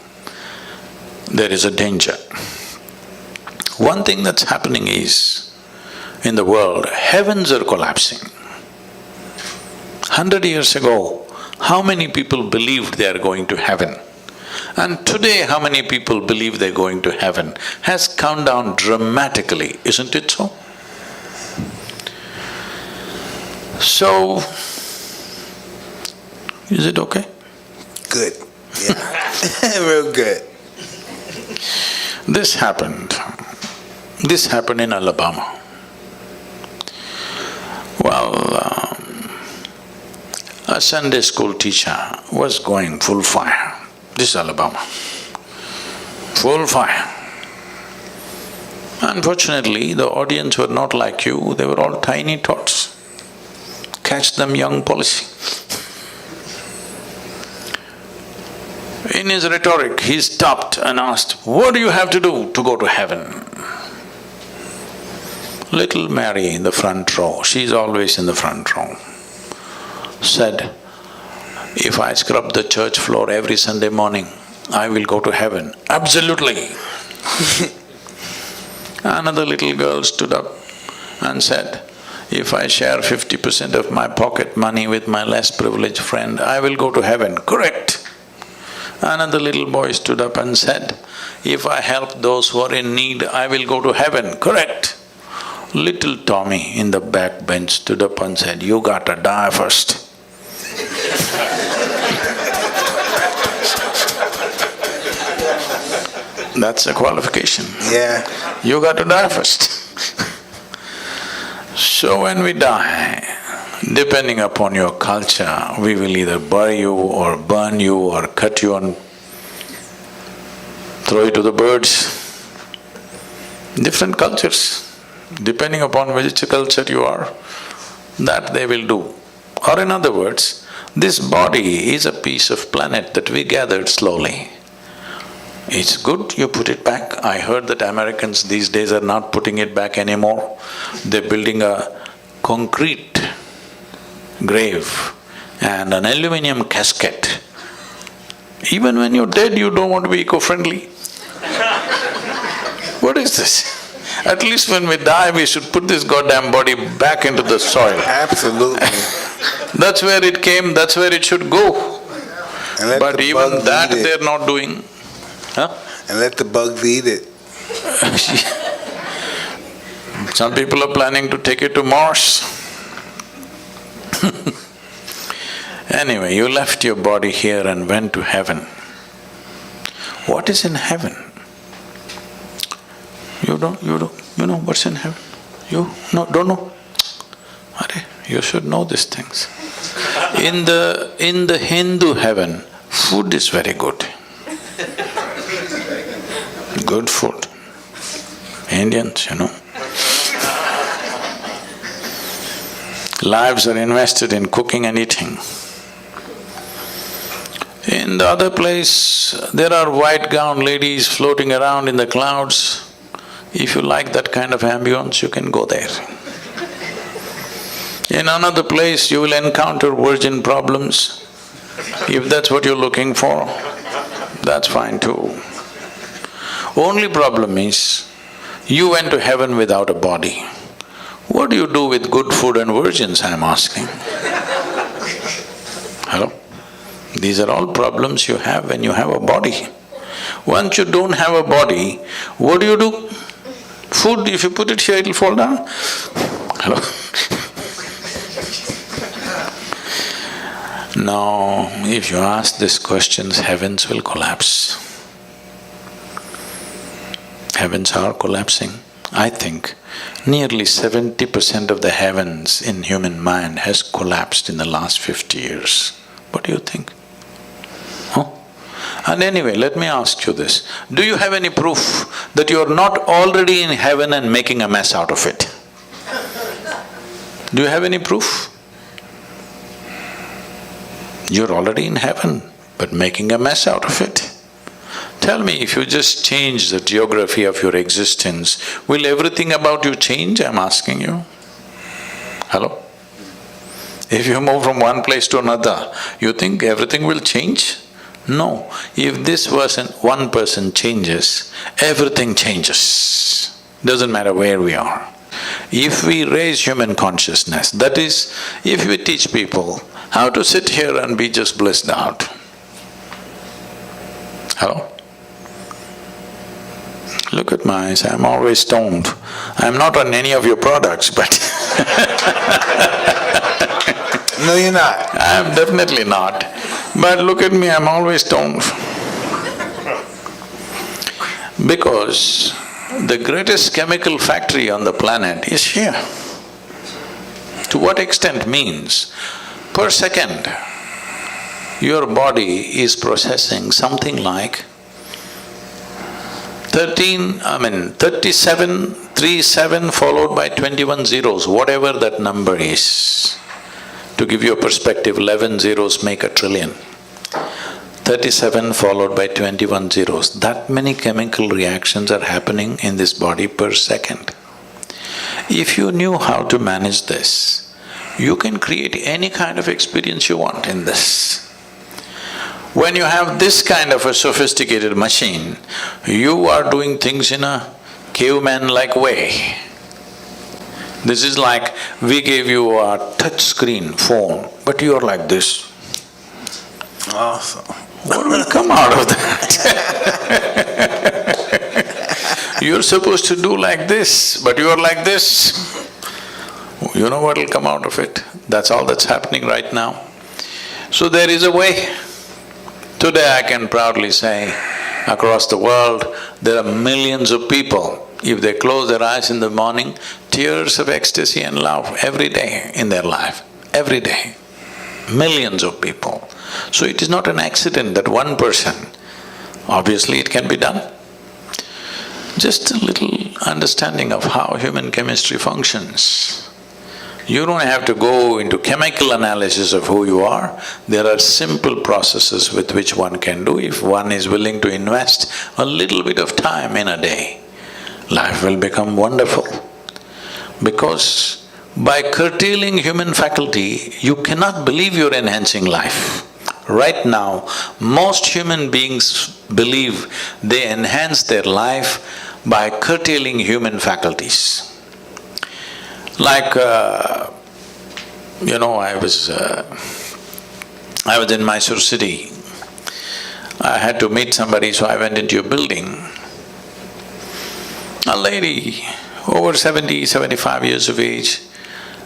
there is a danger. One thing that's happening is, in the world, heavens are collapsing. 100 years ago, how many people believed they are going to heaven? And today, how many people believe they're going to heaven has come down dramatically, isn't it so? So, is it okay? Good, yeah. Real good. This happened in Alabama. Well, a Sunday school teacher was going full fire. This is Alabama. Full fire. Unfortunately, the audience were not like you, they were all tiny tots. Catch them young policy. In his rhetoric, he stopped and asked, what do you have to do to go to heaven? Little Mary in the front row, she's always in the front row, said, if I scrub the church floor every Sunday morning, I will go to heaven. Absolutely. Another little girl stood up and said, if I share 50% of my pocket money with my less privileged friend, I will go to heaven. Correct. Another little boy stood up and said, if I help those who are in need, I will go to heaven. Correct. Little Tommy in the back bench stood up and said, you gotta die first. That's a qualification. Yeah. You got to die first. So when we die, depending upon your culture, we will either bury you or burn you or cut you and throw you to the birds. Different cultures, depending upon which culture you are, that they will do. Or in other words, this body is a piece of planet that we gathered slowly. It's good you put it back. I heard that Americans these days are not putting it back anymore. They're building a concrete grave and an aluminum casket. Even when you're dead, you don't want to be eco-friendly. What is this? At least when we die, we should put this goddamn body back into the soil. Absolutely. That's where it came, that's where it should go. But even that they're not doing. Huh? And let the bugs eat it. Some people are planning to take it to Mars. Anyway, you left your body here and went to heaven. What is in heaven? You know what's in heaven? You don't know? You should know these things. In the Hindu heaven, Food is very good. Good food. Indians, Lives are invested in cooking and eating. In the other place, there are white gown ladies floating around in the clouds. If you like that kind of ambience, you can go there. In another place, you will encounter virgin problems. If that's what you're looking for, that's fine too. Only problem is, you went to heaven without a body. What do you do with good food and virgins, I'm asking? Hello? These are all problems you have when you have a body. Once you don't have a body, what do? Food, if you put it here, it'll fall down. Hello? No, if you ask these questions, heavens will collapse. Heavens are collapsing. I think nearly 70% of the heavens in human mind has collapsed in the last 50 years. What do you think? Huh? And anyway, let me ask you this. Do you have any proof that you are not already in heaven and making a mess out of it? Do you have any proof? You're already in heaven, but making a mess out of it. Tell me, if you just change the geography of your existence, will everything about you change, I'm asking you? Hello? If you move from one place to another, you think everything will change? No. If this one person changes, everything changes. Doesn't matter where we are. If we raise human consciousness, that is, if we teach people how to sit here and be just blissed out. Hello? Look at my eyes, I'm always stoned. I'm not on any of your products, but No, you're not. I'm definitely not. But look at me, I'm always stoned. Because the greatest chemical factory on the planet is here. To what extent means, per second, your body is processing something like 37 followed by 21 zeros, whatever that number is. To give you a perspective, 11 zeros make a trillion. 37 followed by 21 zeros. That many chemical reactions are happening in this body per second. If you knew how to manage this, you can create any kind of experience you want in this. When you have this kind of a sophisticated machine, you are doing things in a caveman-like way. This is like we gave you a touch screen phone, but you're like this. Awesome. What will come out of that? You're supposed to do like this, but you're like this. You know what will come out of it? That's all that's happening right now. So there is a way. Today I can proudly say, across the world, there are millions of people, if they close their eyes in the morning, tears of ecstasy and love every day in their life, every day. Millions of people. So it is not an accident that one person, obviously it can be done. Just a little understanding of how human chemistry functions. You don't have to go into chemical analysis of who you are. There are simple processes with which one can do if one is willing to invest a little bit of time in a day. Life will become wonderful. Because by curtailing human faculty, you cannot believe you're enhancing life. Right now, most human beings believe they enhance their life by curtailing human faculties. Like, I was in Mysore city. I had to meet somebody, so I went into a building. A lady, over 70, 75 years of age,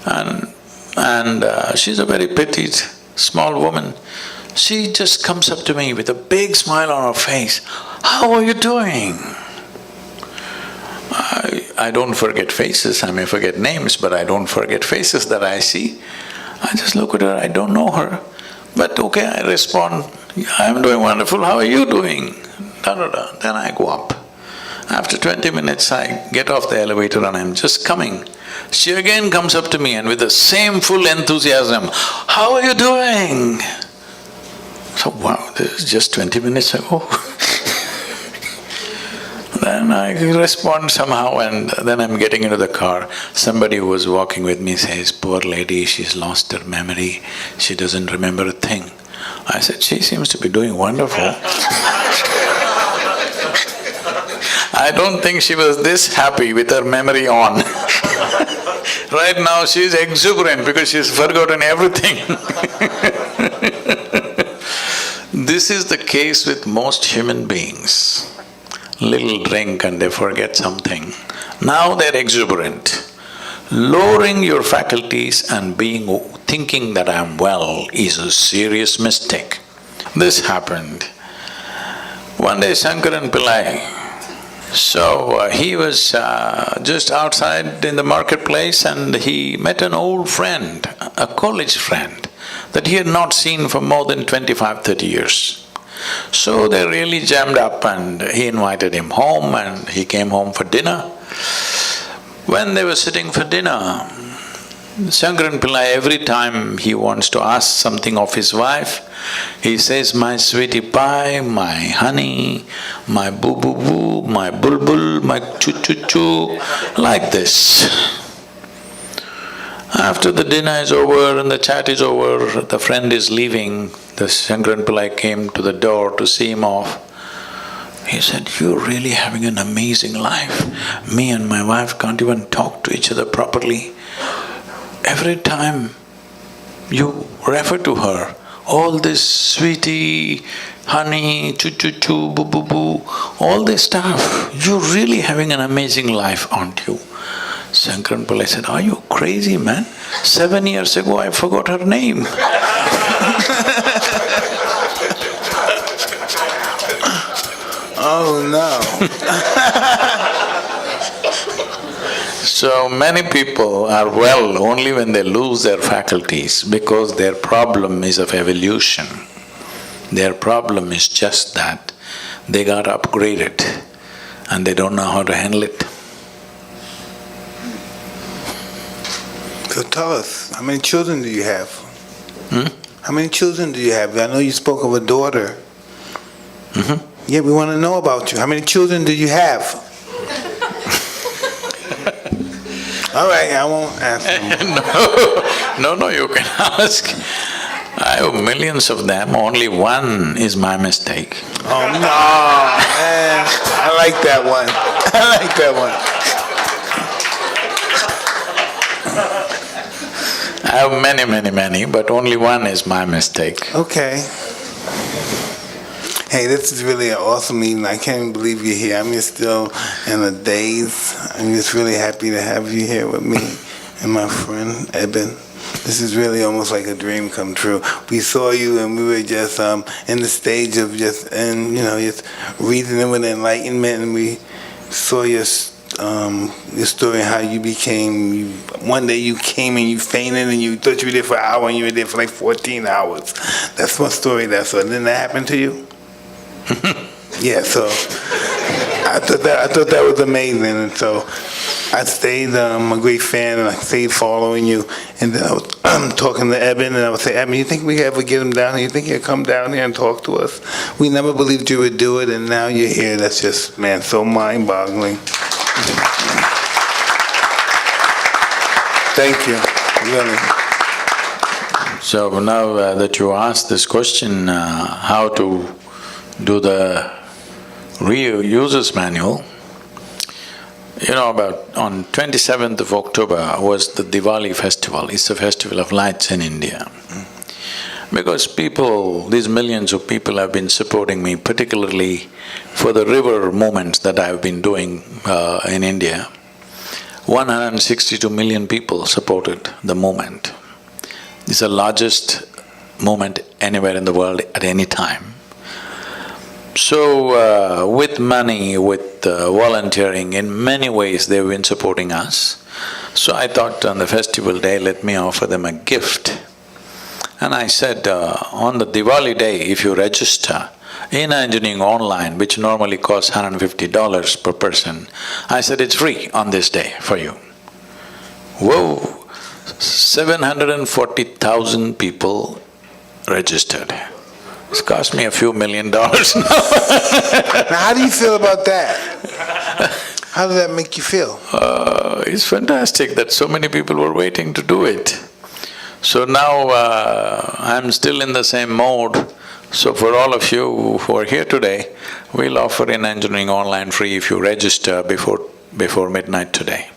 and she's a very petite, small woman. She just comes up to me with a big smile on her face. "How are you doing?" I don't forget faces, I may forget names, but I don't forget faces that I see. I just look at her, I don't know her, But okay, I respond, I'm doing wonderful, how are you doing? Da-da-da. Then I go up. After 20 minutes, I get off the elevator and I'm just coming. She again comes up to me and with the same full enthusiasm, how are you doing? So, wow, this is just 20 minutes ago. Then I respond somehow and then I'm getting into the car. Somebody who was walking with me says, poor lady, she's lost her memory, she doesn't remember a thing. I said, she seems to be doing wonderful. I don't think she was this happy with her memory on. Right now she's exuberant because she's forgotten everything. This is the case with most human beings. Little drink and they forget something. Now they're exuberant. Lowering your faculties and thinking that I'm well is a serious mistake. This happened. One day Shankaran Pillai, he was just outside in the marketplace and he met an old friend, a college friend, that he had not seen for more than 25–30 years. So they really jammed up and he invited him home and he came home for dinner. When they were sitting for dinner, Shankaran Pillai, every time he wants to ask something of his wife, he says, my sweetie pie, my honey, my boo-boo-boo, my bulbul, my choo-choo-choo, like this. After the dinner is over and the chat is over, the friend is leaving, the Shankaran Pillai came to the door to see him off. He said, you're really having an amazing life. Me and my wife can't even talk to each other properly. Every time you refer to her, all this sweetie, honey, choo-choo-choo, boo-boo-boo, all this stuff, you're really having an amazing life, aren't you? Shankaran Pillai said, are you crazy, man? 7 years ago I forgot her name. Oh no. So many people are well only when they lose their faculties because their problem is of evolution. Their problem is just that they got upgraded and they don't know how to handle it. So tell us, how many children do you have? How many children do you have? I know you spoke of a daughter. Yeah, we want to know about you. How many children do you have? All right, I won't ask them. No, you can ask. I have millions of them, only one is my mistake. Oh no, man. I like that one. I like that one. I have many, but only one is my mistake. Okay. Hey, this is really an awesome meeting. I can't even believe you're here. I'm just still in a daze. I'm just really happy to have you here with me and my friend Eben. This is really almost like a dream come true. We saw you and we were just in the stage of just reasoning with enlightenment, and we saw your story, how you became, one day you came and you fainted and you thought you were there for an hour and you were there for like 14 hours. That's my story. Didn't that happen to you? Yeah, so I thought that was amazing, and so I stayed. I'm a great fan, and I stayed following you. And then I was talking to Eben, and I would say, Eben, you think we could ever get him down here? You think he'd come down here and talk to us? We never believed you would do it, and now you're here. That's just, man, so mind-boggling. Thank you, really. So now that you asked this question, how to do the real-user's manual, about on 27th of October was the Diwali festival. It's a festival of lights in India. Because these millions of people have been supporting me, particularly for the river movements that I've been doing in India. 162 million people supported the movement. It's the largest movement anywhere in the world at any time. So, with money, with volunteering, in many ways they've been supporting us. So I thought on the festival day, let me offer them a gift. And I said, on the Diwali day, if you register in engineering online, which normally costs $150 per person, I said it's free on this day for you. Whoa! 740,000 people registered. It's cost me a few $1,000,000 now. Now, how do you feel about that? How does that make you feel? It's fantastic that so many people were waiting to do it. So now I'm still in the same mode. So for all of you who are here today, we'll offer in engineering online free if you register before midnight today.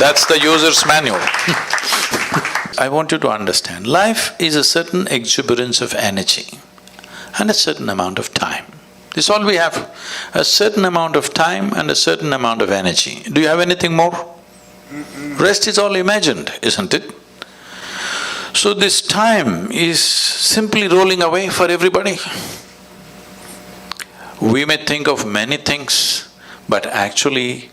That's the user's manual. I want you to understand, life is a certain exuberance of energy and a certain amount of time. This is all we have, a certain amount of time and a certain amount of energy. Do you have anything more? Rest is all imagined, isn't it? So this time is simply rolling away for everybody. We may think of many things, but actually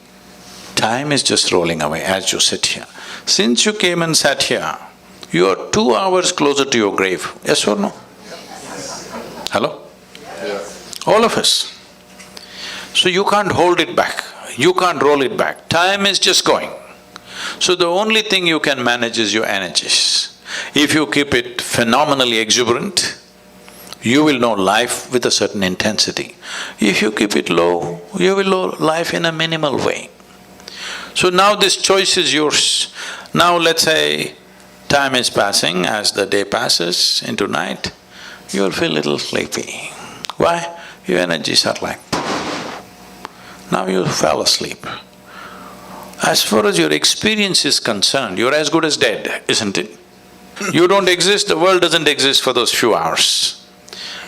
time is just rolling away as you sit here. Since you came and sat here, you are 2 hours closer to your grave, yes or no? Hello? All of us. So you can't hold it back, you can't roll it back, time is just going. So the only thing you can manage is your energies. If you keep it phenomenally exuberant, you will know life with a certain intensity. If you keep it low, you will know life in a minimal way. So now this choice is yours. Now let's say time is passing, as the day passes into night, you'll feel a little sleepy. Why? Your energies are like… Now you fell asleep. As far as your experience is concerned, you're as good as dead, isn't it? You don't exist, the world doesn't exist for those few hours.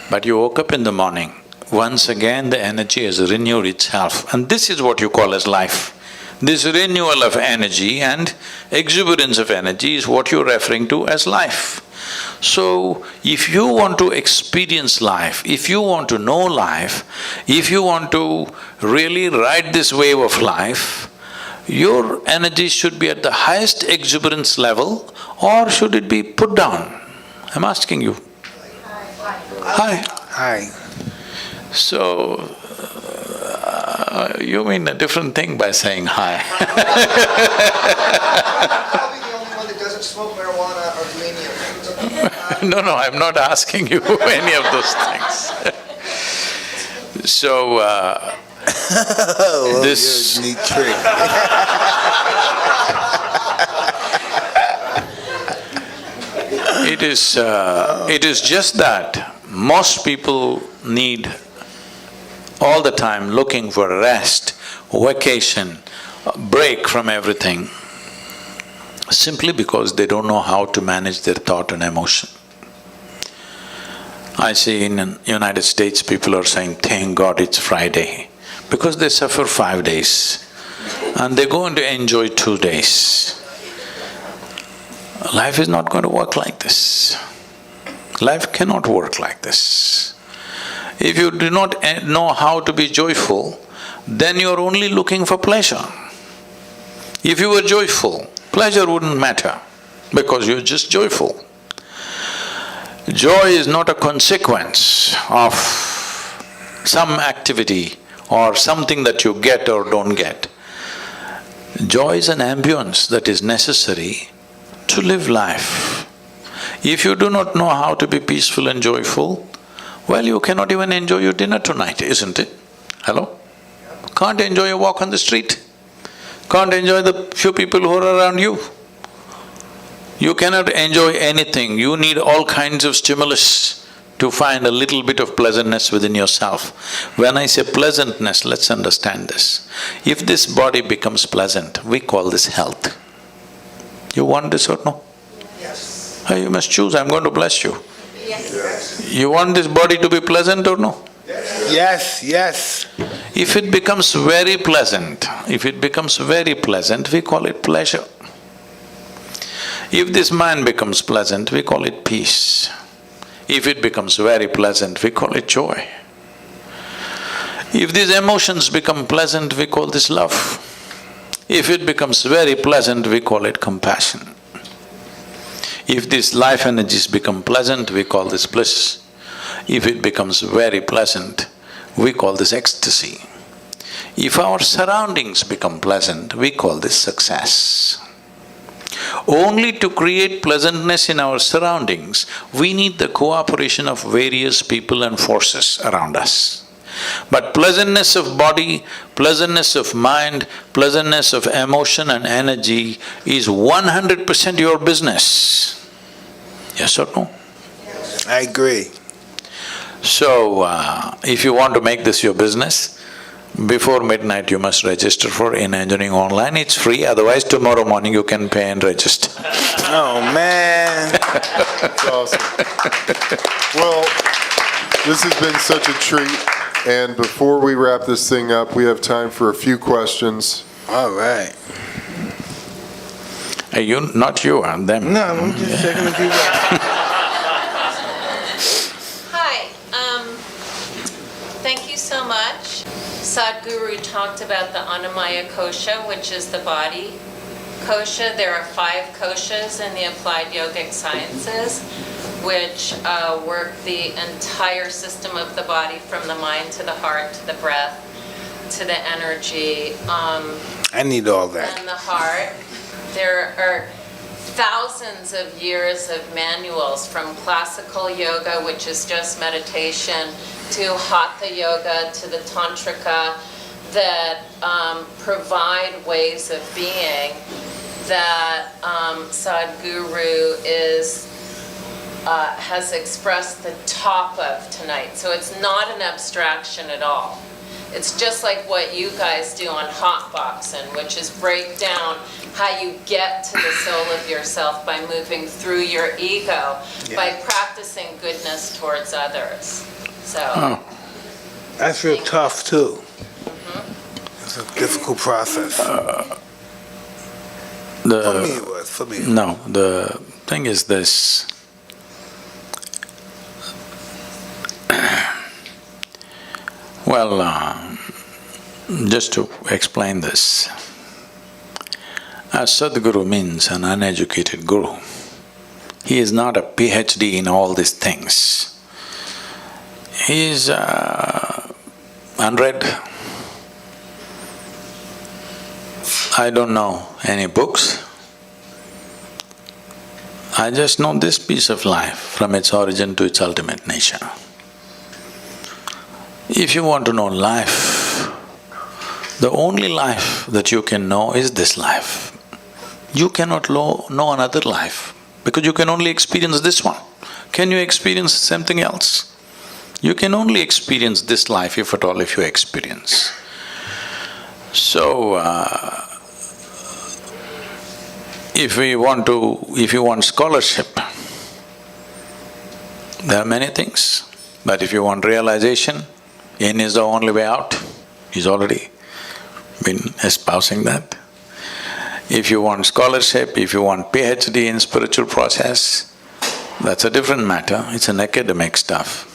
But you woke up in the morning, once again the energy has renewed itself, and this is what you call as life. This renewal of energy and exuberance of energy is what you're referring to as life. So, if you want to experience life, if you want to know life, if you want to really ride this wave of life, your energy should be at the highest exuberance level or should it be put down? I'm asking you. High. Hi. So, you mean a different thing by saying high. Probably the only one that doesn't smoke marijuana or do any of it. No, I'm not asking you any of those things. So, this… Neat trick. It is just that most people need all the time looking for rest, vacation, break from everything, simply because they don't know how to manage their thought and emotion. I see in the United States, people are saying, thank God it's Friday, because they suffer 5 days and they're going to enjoy 2 days. Life is not going to work like this. Life cannot work like this. If you do not know how to be joyful, then you're only looking for pleasure. If you were joyful, pleasure wouldn't matter because you're just joyful. Joy is not a consequence of some activity or something that you get or don't get. Joy is an ambience that is necessary to live life. If you do not know how to be peaceful and joyful, well, you cannot even enjoy your dinner tonight, isn't it? Hello? Can't enjoy a walk on the street. Can't enjoy the few people who are around you. You cannot enjoy anything, you need all kinds of stimulus to find a little bit of pleasantness within yourself. When I say pleasantness, let's understand this. If this body becomes pleasant, we call this health. You want this or no? Yes. You must choose, I'm going to bless you. Yes. You want this body to be pleasant or no? Yes, yes. If it becomes very pleasant, we call it pleasure. If this mind becomes pleasant, we call it peace. If it becomes very pleasant, we call it joy. If these emotions become pleasant, we call this love. If it becomes very pleasant, we call it compassion. If these life energies become pleasant, we call this bliss. If it becomes very pleasant, we call this ecstasy. If our surroundings become pleasant, we call this success. Only to create pleasantness in our surroundings, we need the cooperation of various people and forces around us. But pleasantness of body, pleasantness of mind, pleasantness of emotion and energy is 100% your business. Yes or no? I agree. So, if you want to make this your business, before midnight you must register for In Engineering Online. It's free, otherwise tomorrow morning you can pay and register. Oh, man. That's awesome. Well, this has been such a treat, and before we wrap this thing up, we have time for a few questions. All right. You, not you, them. No, I'm just checking if you Hi, thank you so much. Sadhguru talked about the Annamaya kosha, which is the body kosha. There are 5 koshas in the applied yogic sciences, which work the entire system of the body, from the mind to the heart to the breath to the energy. I need all that. And the heart. There are thousands of years of manuals, from classical yoga, which is just meditation, to hatha yoga, to the tantrika, that provide ways of being that Sadhguru has expressed the top of tonight. So it's not an abstraction at all. It's just like what you guys do on Hotboxing, which is break down how you get to the soul of yourself by moving through your ego, by practicing goodness towards others. So That's real tough, too. It's a difficult process. For me it was, for me. No, the thing is this. Well, just to explain this, Sadhguru means an uneducated guru. He is not a PhD in all these things. He is unread. I don't know any books. I just know this piece of life from its origin to its ultimate nature. If you want to know life, the only life that you can know is this life. You cannot know another life because you can only experience this one. Can you experience something else? You can only experience this life, if at all, if you experience. So, if you want scholarship, there are many things. But if you want realization, in is the only way out. He's already been espousing that. If you want scholarship, if you want PhD in spiritual process, that's a different matter, it's an academic stuff.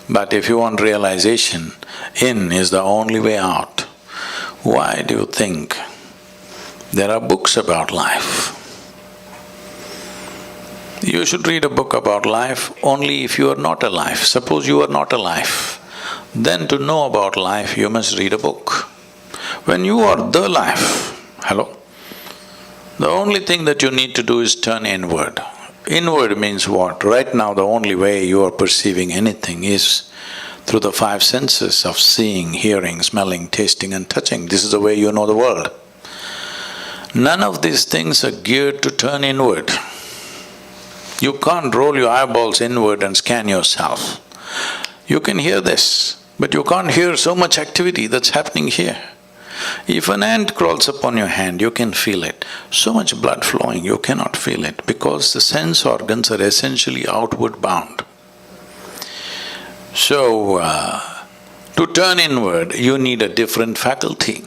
But if you want realization, in is the only way out. Why do you think there are books about life? You should read a book about life only if you are not alive. Suppose you are not alive, then to know about life you must read a book. When you are the life, hello? The only thing that you need to do is turn inward. Inward means what? Right now the only way you are perceiving anything is through the 5 senses of seeing, hearing, smelling, tasting and touching. This is the way you know the world. None of these things are geared to turn inward. You can't roll your eyeballs inward and scan yourself. You can hear this, but you can't hear so much activity that's happening here. If an ant crawls upon your hand, you can feel it. So much blood flowing, you cannot feel it because the sense organs are essentially outward bound. So, to turn inward, you need a different faculty.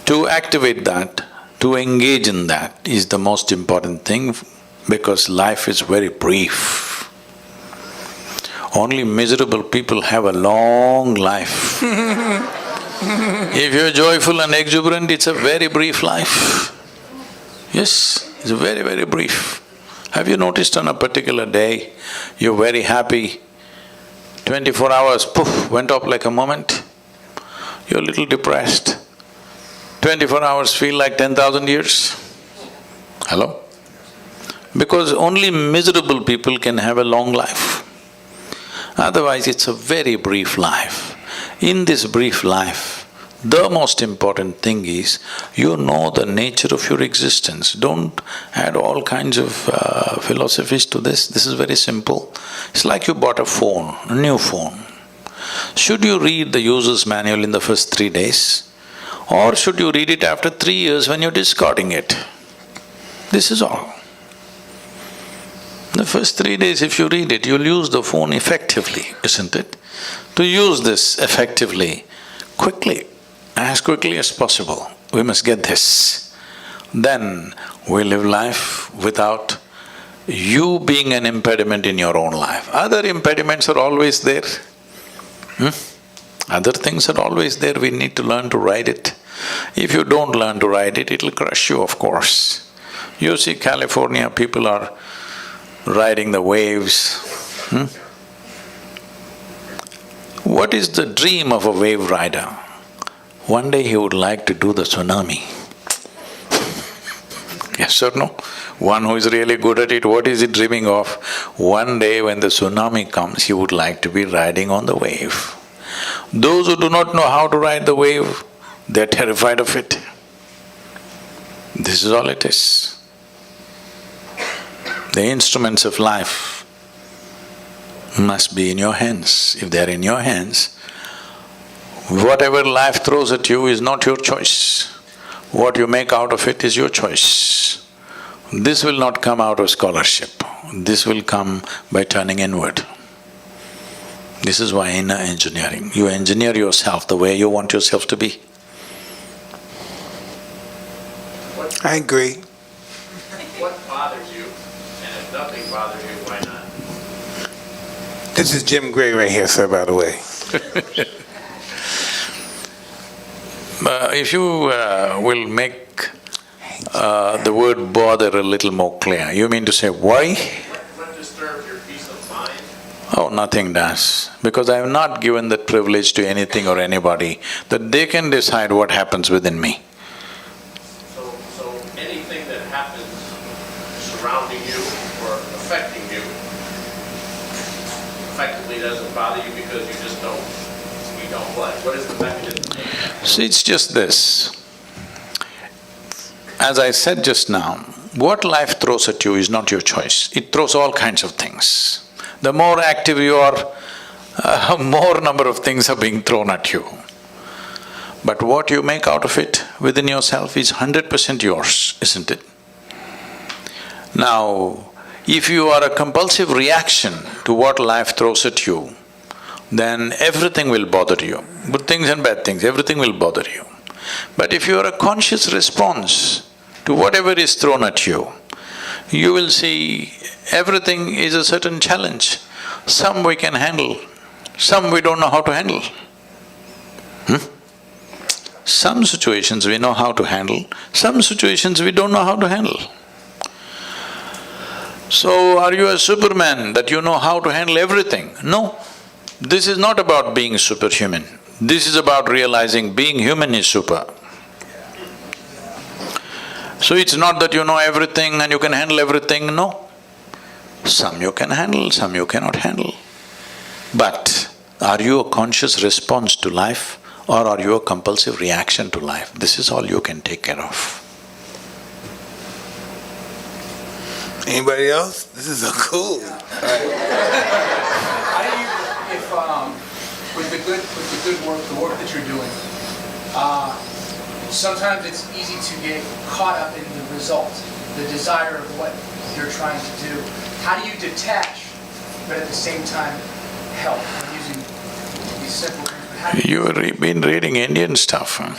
To activate that, to engage in that is the most important thing because life is very brief. Only miserable people have a long life. If you're joyful and exuberant, it's a very brief life. Yes, it's very, very brief. Have you noticed on a particular day, you're very happy, 24 hours, poof, went up like a moment? You're a little depressed. 24 hours feel like 10,000 years. Hello? Because only miserable people can have a long life. Otherwise, it's a very brief life. In this brief life, the most important thing is you know the nature of your existence. Don't add all kinds of philosophies to this. This is very simple. It's like you bought a phone, a new phone. Should you read the user's manual in the first 3 days? Or should you read it after 3 years when you're discarding it? This is all. The first 3 days if you read it, you'll use the phone effectively, isn't it? To use this effectively, quickly, as quickly as possible, we must get this. Then we live life without you being an impediment in your own life. Other impediments are always there. Other things are always there, we need to learn to ride it. If you don't learn to ride it, it'll crush you, of course. You see California, people are riding the waves. What is the dream of a wave rider? One day he would like to do the tsunami. Yes or no? One who is really good at it, what is he dreaming of? One day when the tsunami comes, he would like to be riding on the wave. Those who do not know how to ride the wave, they're terrified of it. This is all it is. The instruments of life must be in your hands. If they're in your hands, whatever life throws at you is not your choice. What you make out of it is your choice. This will not come out of scholarship. This will come by turning inward. This is why inner engineering. You engineer yourself the way you want yourself to be. I agree. What bothers you? And if nothing bothers you, why not? This is Jim Gray right here, sir, by the way. If you will make the word bother a little more clear, you mean to say why? What disturbs your peace of mind? Oh, nothing does, because I have not given that privilege to anything or anybody that they can decide what happens within me. So anything that happens surrounding you or affecting you effectively doesn't bother you because you just don't what? What is the mechanism? See, it's just this. As I said just now, what life throws at you is not your choice. It throws all kinds of things. The more active you are, more number of things are being thrown at you. But what you make out of it within yourself is 100% yours, isn't it? Now, if you are a compulsive reaction to what life throws at you, then everything will bother you. Good things and bad things, everything will bother you. But if you are a conscious response to whatever is thrown at you, you will see everything is a certain challenge. Some we can handle, some we don't know how to handle. Some situations we know how to handle, some situations we don't know how to handle. So, are you a Superman that you know how to handle everything? No. This is not about being superhuman. This is about realizing being human is super. So it's not that you know everything and you can handle everything, no. Some you can handle, some you cannot handle. But are you a conscious response to life or are you a compulsive reaction to life? This is all you can take care of. Anybody else? This is so cool. How do you, if with the good work, the work that you're doing, sometimes it's easy to get caught up in the result, the desire of what you're trying to do. How do you detach, but at the same time help? I'm using these simple things. You've been reading Indian stuff, huh?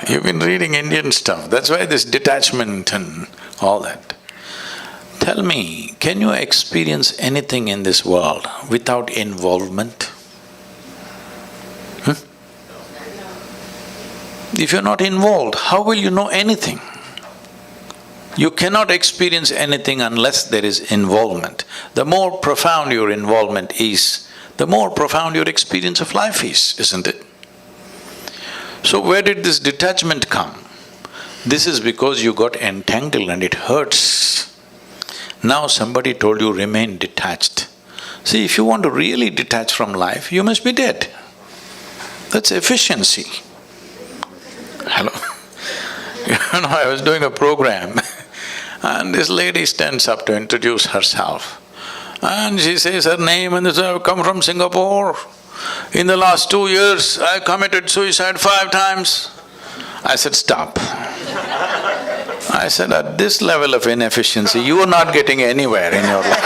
You've been reading Indian stuff. That's why this detachment and all that. Tell me, can you experience anything in this world without involvement? If you're not involved, how will you know anything? You cannot experience anything unless there is involvement. The more profound your involvement is, the more profound your experience of life is, isn't it? So where did this detachment come? This is because you got entangled and it hurts. Now somebody told you remain detached. See, if you want to really detach from life, you must be dead. That's efficiency. Hello? You know, I was doing a program and this lady stands up to introduce herself. And she says her name and says, I've come from Singapore. In the last 2 years, I committed suicide 5 times. I said, stop. I said, at this level of inefficiency, you are not getting anywhere in your life.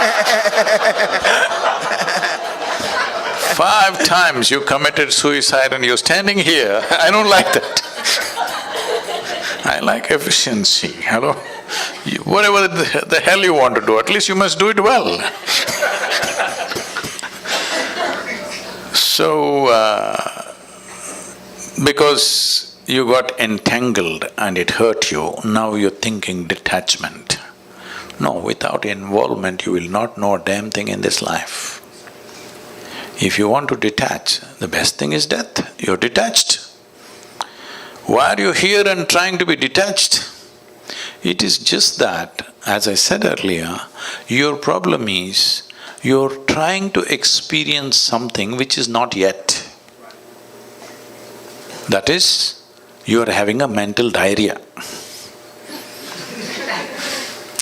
5 times you committed suicide and you're standing here, I don't like that. I like efficiency, hello? Whatever the hell you want to do, at least you must do it well. So, because you got entangled and it hurt you, now you're thinking detachment. No, without involvement, you will not know a damn thing in this life. If you want to detach, the best thing is death, you're detached. Why are you here and trying to be detached? It is just that, as I said earlier, your problem is you're trying to experience something which is not yet. That is, you are having a mental diarrhea.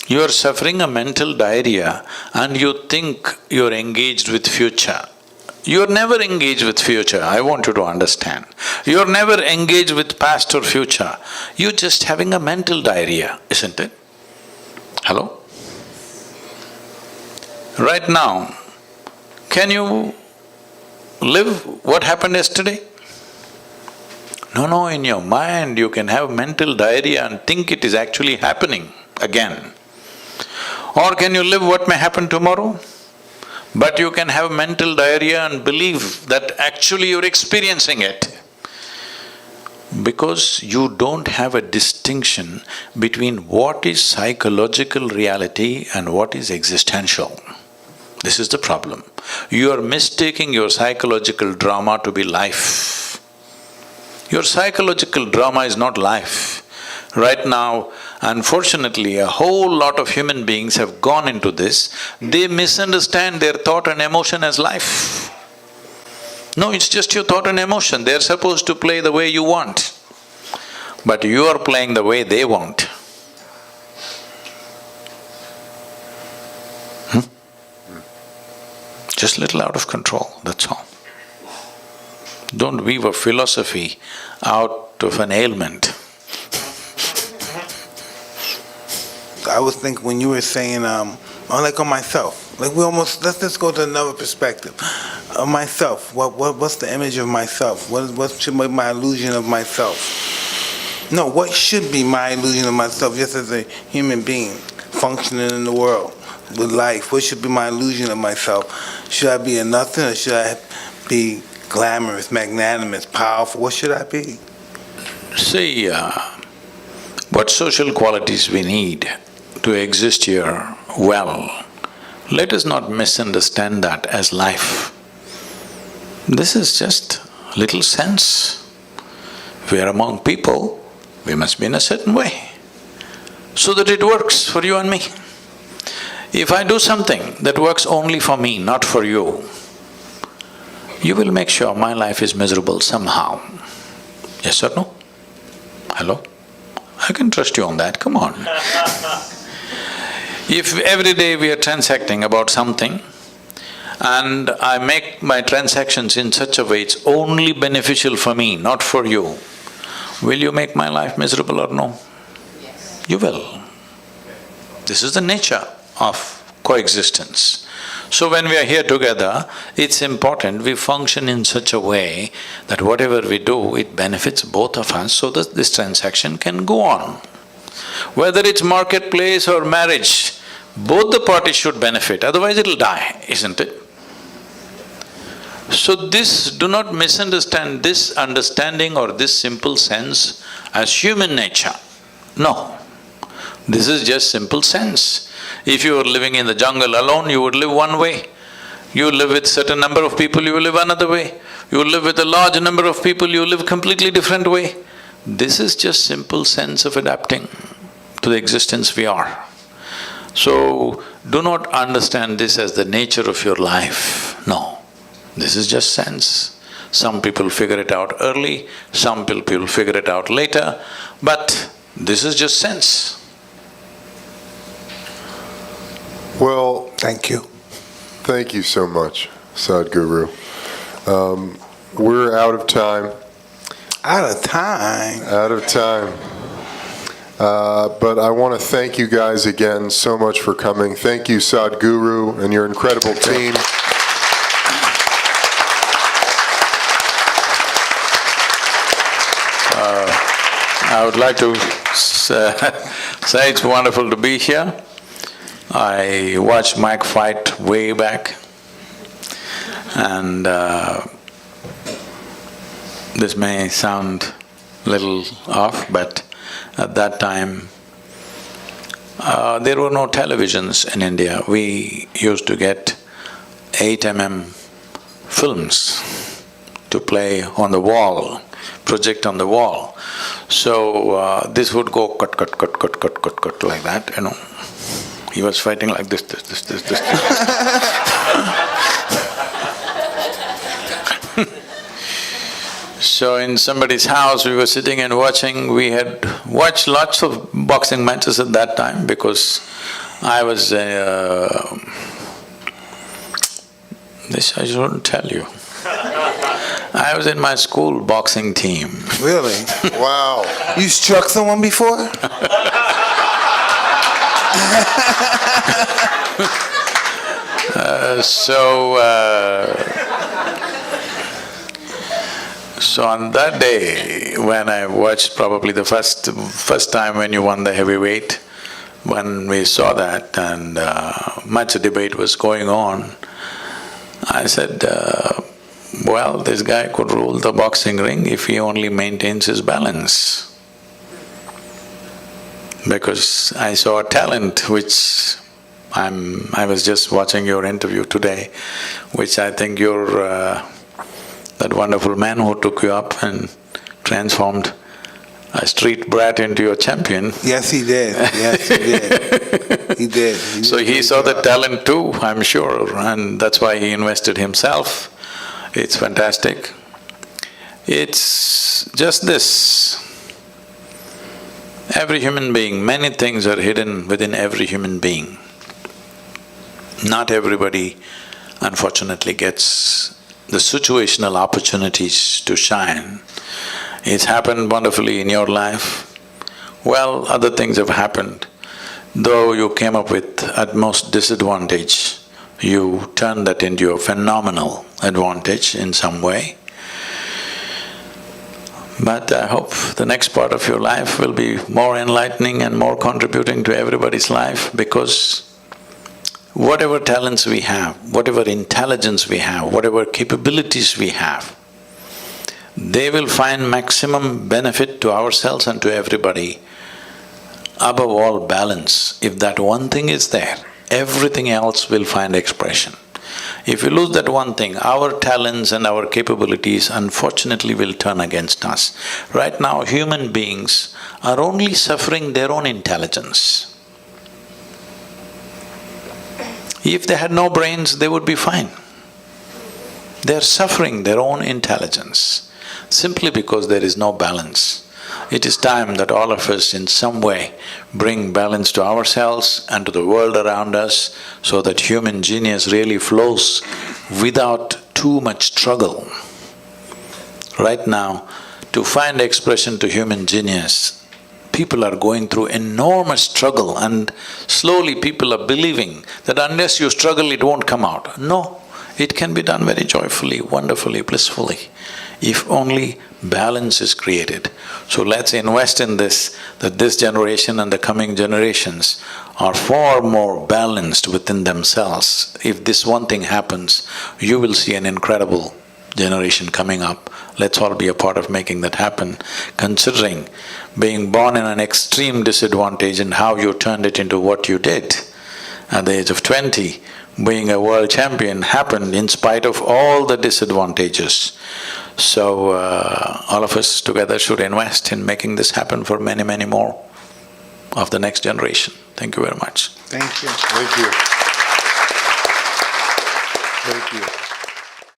You are suffering a mental diarrhea and you think you're engaged with future. You're never engaged with future, I want you to understand. You're never engaged with past or future. You're just having a mental diarrhea, isn't it? Hello? Right now, can you live what happened yesterday? No, in your mind you can have mental diarrhea and think it is actually happening again. Or can you live what may happen tomorrow? But you can have mental diarrhea and believe that actually you're experiencing it. Because you don't have a distinction between what is psychological reality and what is existential. This is the problem. You are mistaking your psychological drama to be life. Your psychological drama is not life. Right now, unfortunately, a whole lot of human beings have gone into this, they misunderstand their thought and emotion as life. No, it's just your thought and emotion, they're supposed to play the way you want. But you are playing the way they want. Just little out of control, that's all. Don't weave a philosophy out of an ailment. I was thinking when you were saying, like on myself, like we almost, let's just go to another perspective. Myself, what's the image of myself? What should be my illusion of myself? No, what should be my illusion of myself just as a human being functioning in the world with life? What should be my illusion of myself? Should I be a nothing or should I be glamorous, magnanimous, powerful? What should I be? See, what social qualities we need to exist here well, let us not misunderstand that as life. This is just little sense. If we are among people, we must be in a certain way, so that it works for you and me. If I do something that works only for me, not for you, you will make sure my life is miserable somehow. Yes or no? Hello? I can trust you on that, come on. If every day we are transacting about something and I make my transactions in such a way it's only beneficial for me, not for you, will you make my life miserable or no? Yes. You will. This is the nature of coexistence. So when we are here together, it's important we function in such a way that whatever we do, it benefits both of us so that this transaction can go on. Whether it's marketplace or marriage, both the parties should benefit, otherwise it'll die, isn't it? So this, do not misunderstand this understanding or this simple sense as human nature. No, this is just simple sense. If you were living in the jungle alone, you would live one way. You live with certain number of people, you will live another way. You live with a large number of people, you live completely different way. This is just simple sense of adapting to the existence we are. So, do not understand this as the nature of your life, no. This is just sense. Some people figure it out early, some people figure it out later, but this is just sense. Well, Thank you. thank you so much, Sadhguru. We're out of time. Out of time. Out of time. But I want to thank you guys again so much for coming. Thank you, Sadhguru, and your incredible team. I would like to say it's wonderful to be here. I watched Mike fight way back, and this may sound little off, but at that time, there were no televisions in India. We used to get 8 mm films to play on the wall, project on the wall. So this would go cut like that, you know. He was fighting like this. So in somebody's house, we were sitting and watching. We had watched lots of boxing matches at that time because I was this I shouldn't tell you. I was in my school boxing team. Really? Wow. You struck someone before? So on that day, when I watched probably the first time when you won the heavyweight, when we saw that and much debate was going on, I said, well, this guy could rule the boxing ring if he only maintains his balance. Because I saw a talent which I was just watching your interview today, which I think you're that wonderful man who took you up and transformed a street brat into your champion. Yes, he did. Yes, he did. He did. So he saw the talent too, I'm sure, and that's why he invested himself. It's fantastic. It's just this. Every human being, many things are hidden within every human being. Not everybody, unfortunately, gets the situational opportunities to shine. It's happened wonderfully in your life. Well, other things have happened. Though you came up with utmost disadvantage, you turned that into a phenomenal advantage in some way. But I hope the next part of your life will be more enlightening and more contributing to everybody's life, because whatever talents we have, whatever intelligence we have, whatever capabilities we have, they will find maximum benefit to ourselves and to everybody. Above all, balance. If that one thing is there, everything else will find expression. If we lose that one thing, our talents and our capabilities unfortunately will turn against us. Right now, human beings are only suffering their own intelligence. If they had no brains, they would be fine. They are suffering their own intelligence simply because there is no balance. It is time that all of us in some way bring balance to ourselves and to the world around us so that human genius really flows without too much struggle. Right now, to find expression to human genius, people are going through enormous struggle, and slowly people are believing that unless you struggle, it won't come out. No, it can be done very joyfully, wonderfully, blissfully, if only balance is created. So let's invest in this, that this generation and the coming generations are far more balanced within themselves. If this one thing happens, you will see an incredible generation coming up. Let's all be a part of making that happen, considering being born in an extreme disadvantage and how you turned it into what you did. At the age of 20, being a world champion happened in spite of all the disadvantages. So, all of us together should invest in making this happen for many, many more of the next generation. Thank you very much. Thank you. Thank you. Thank you.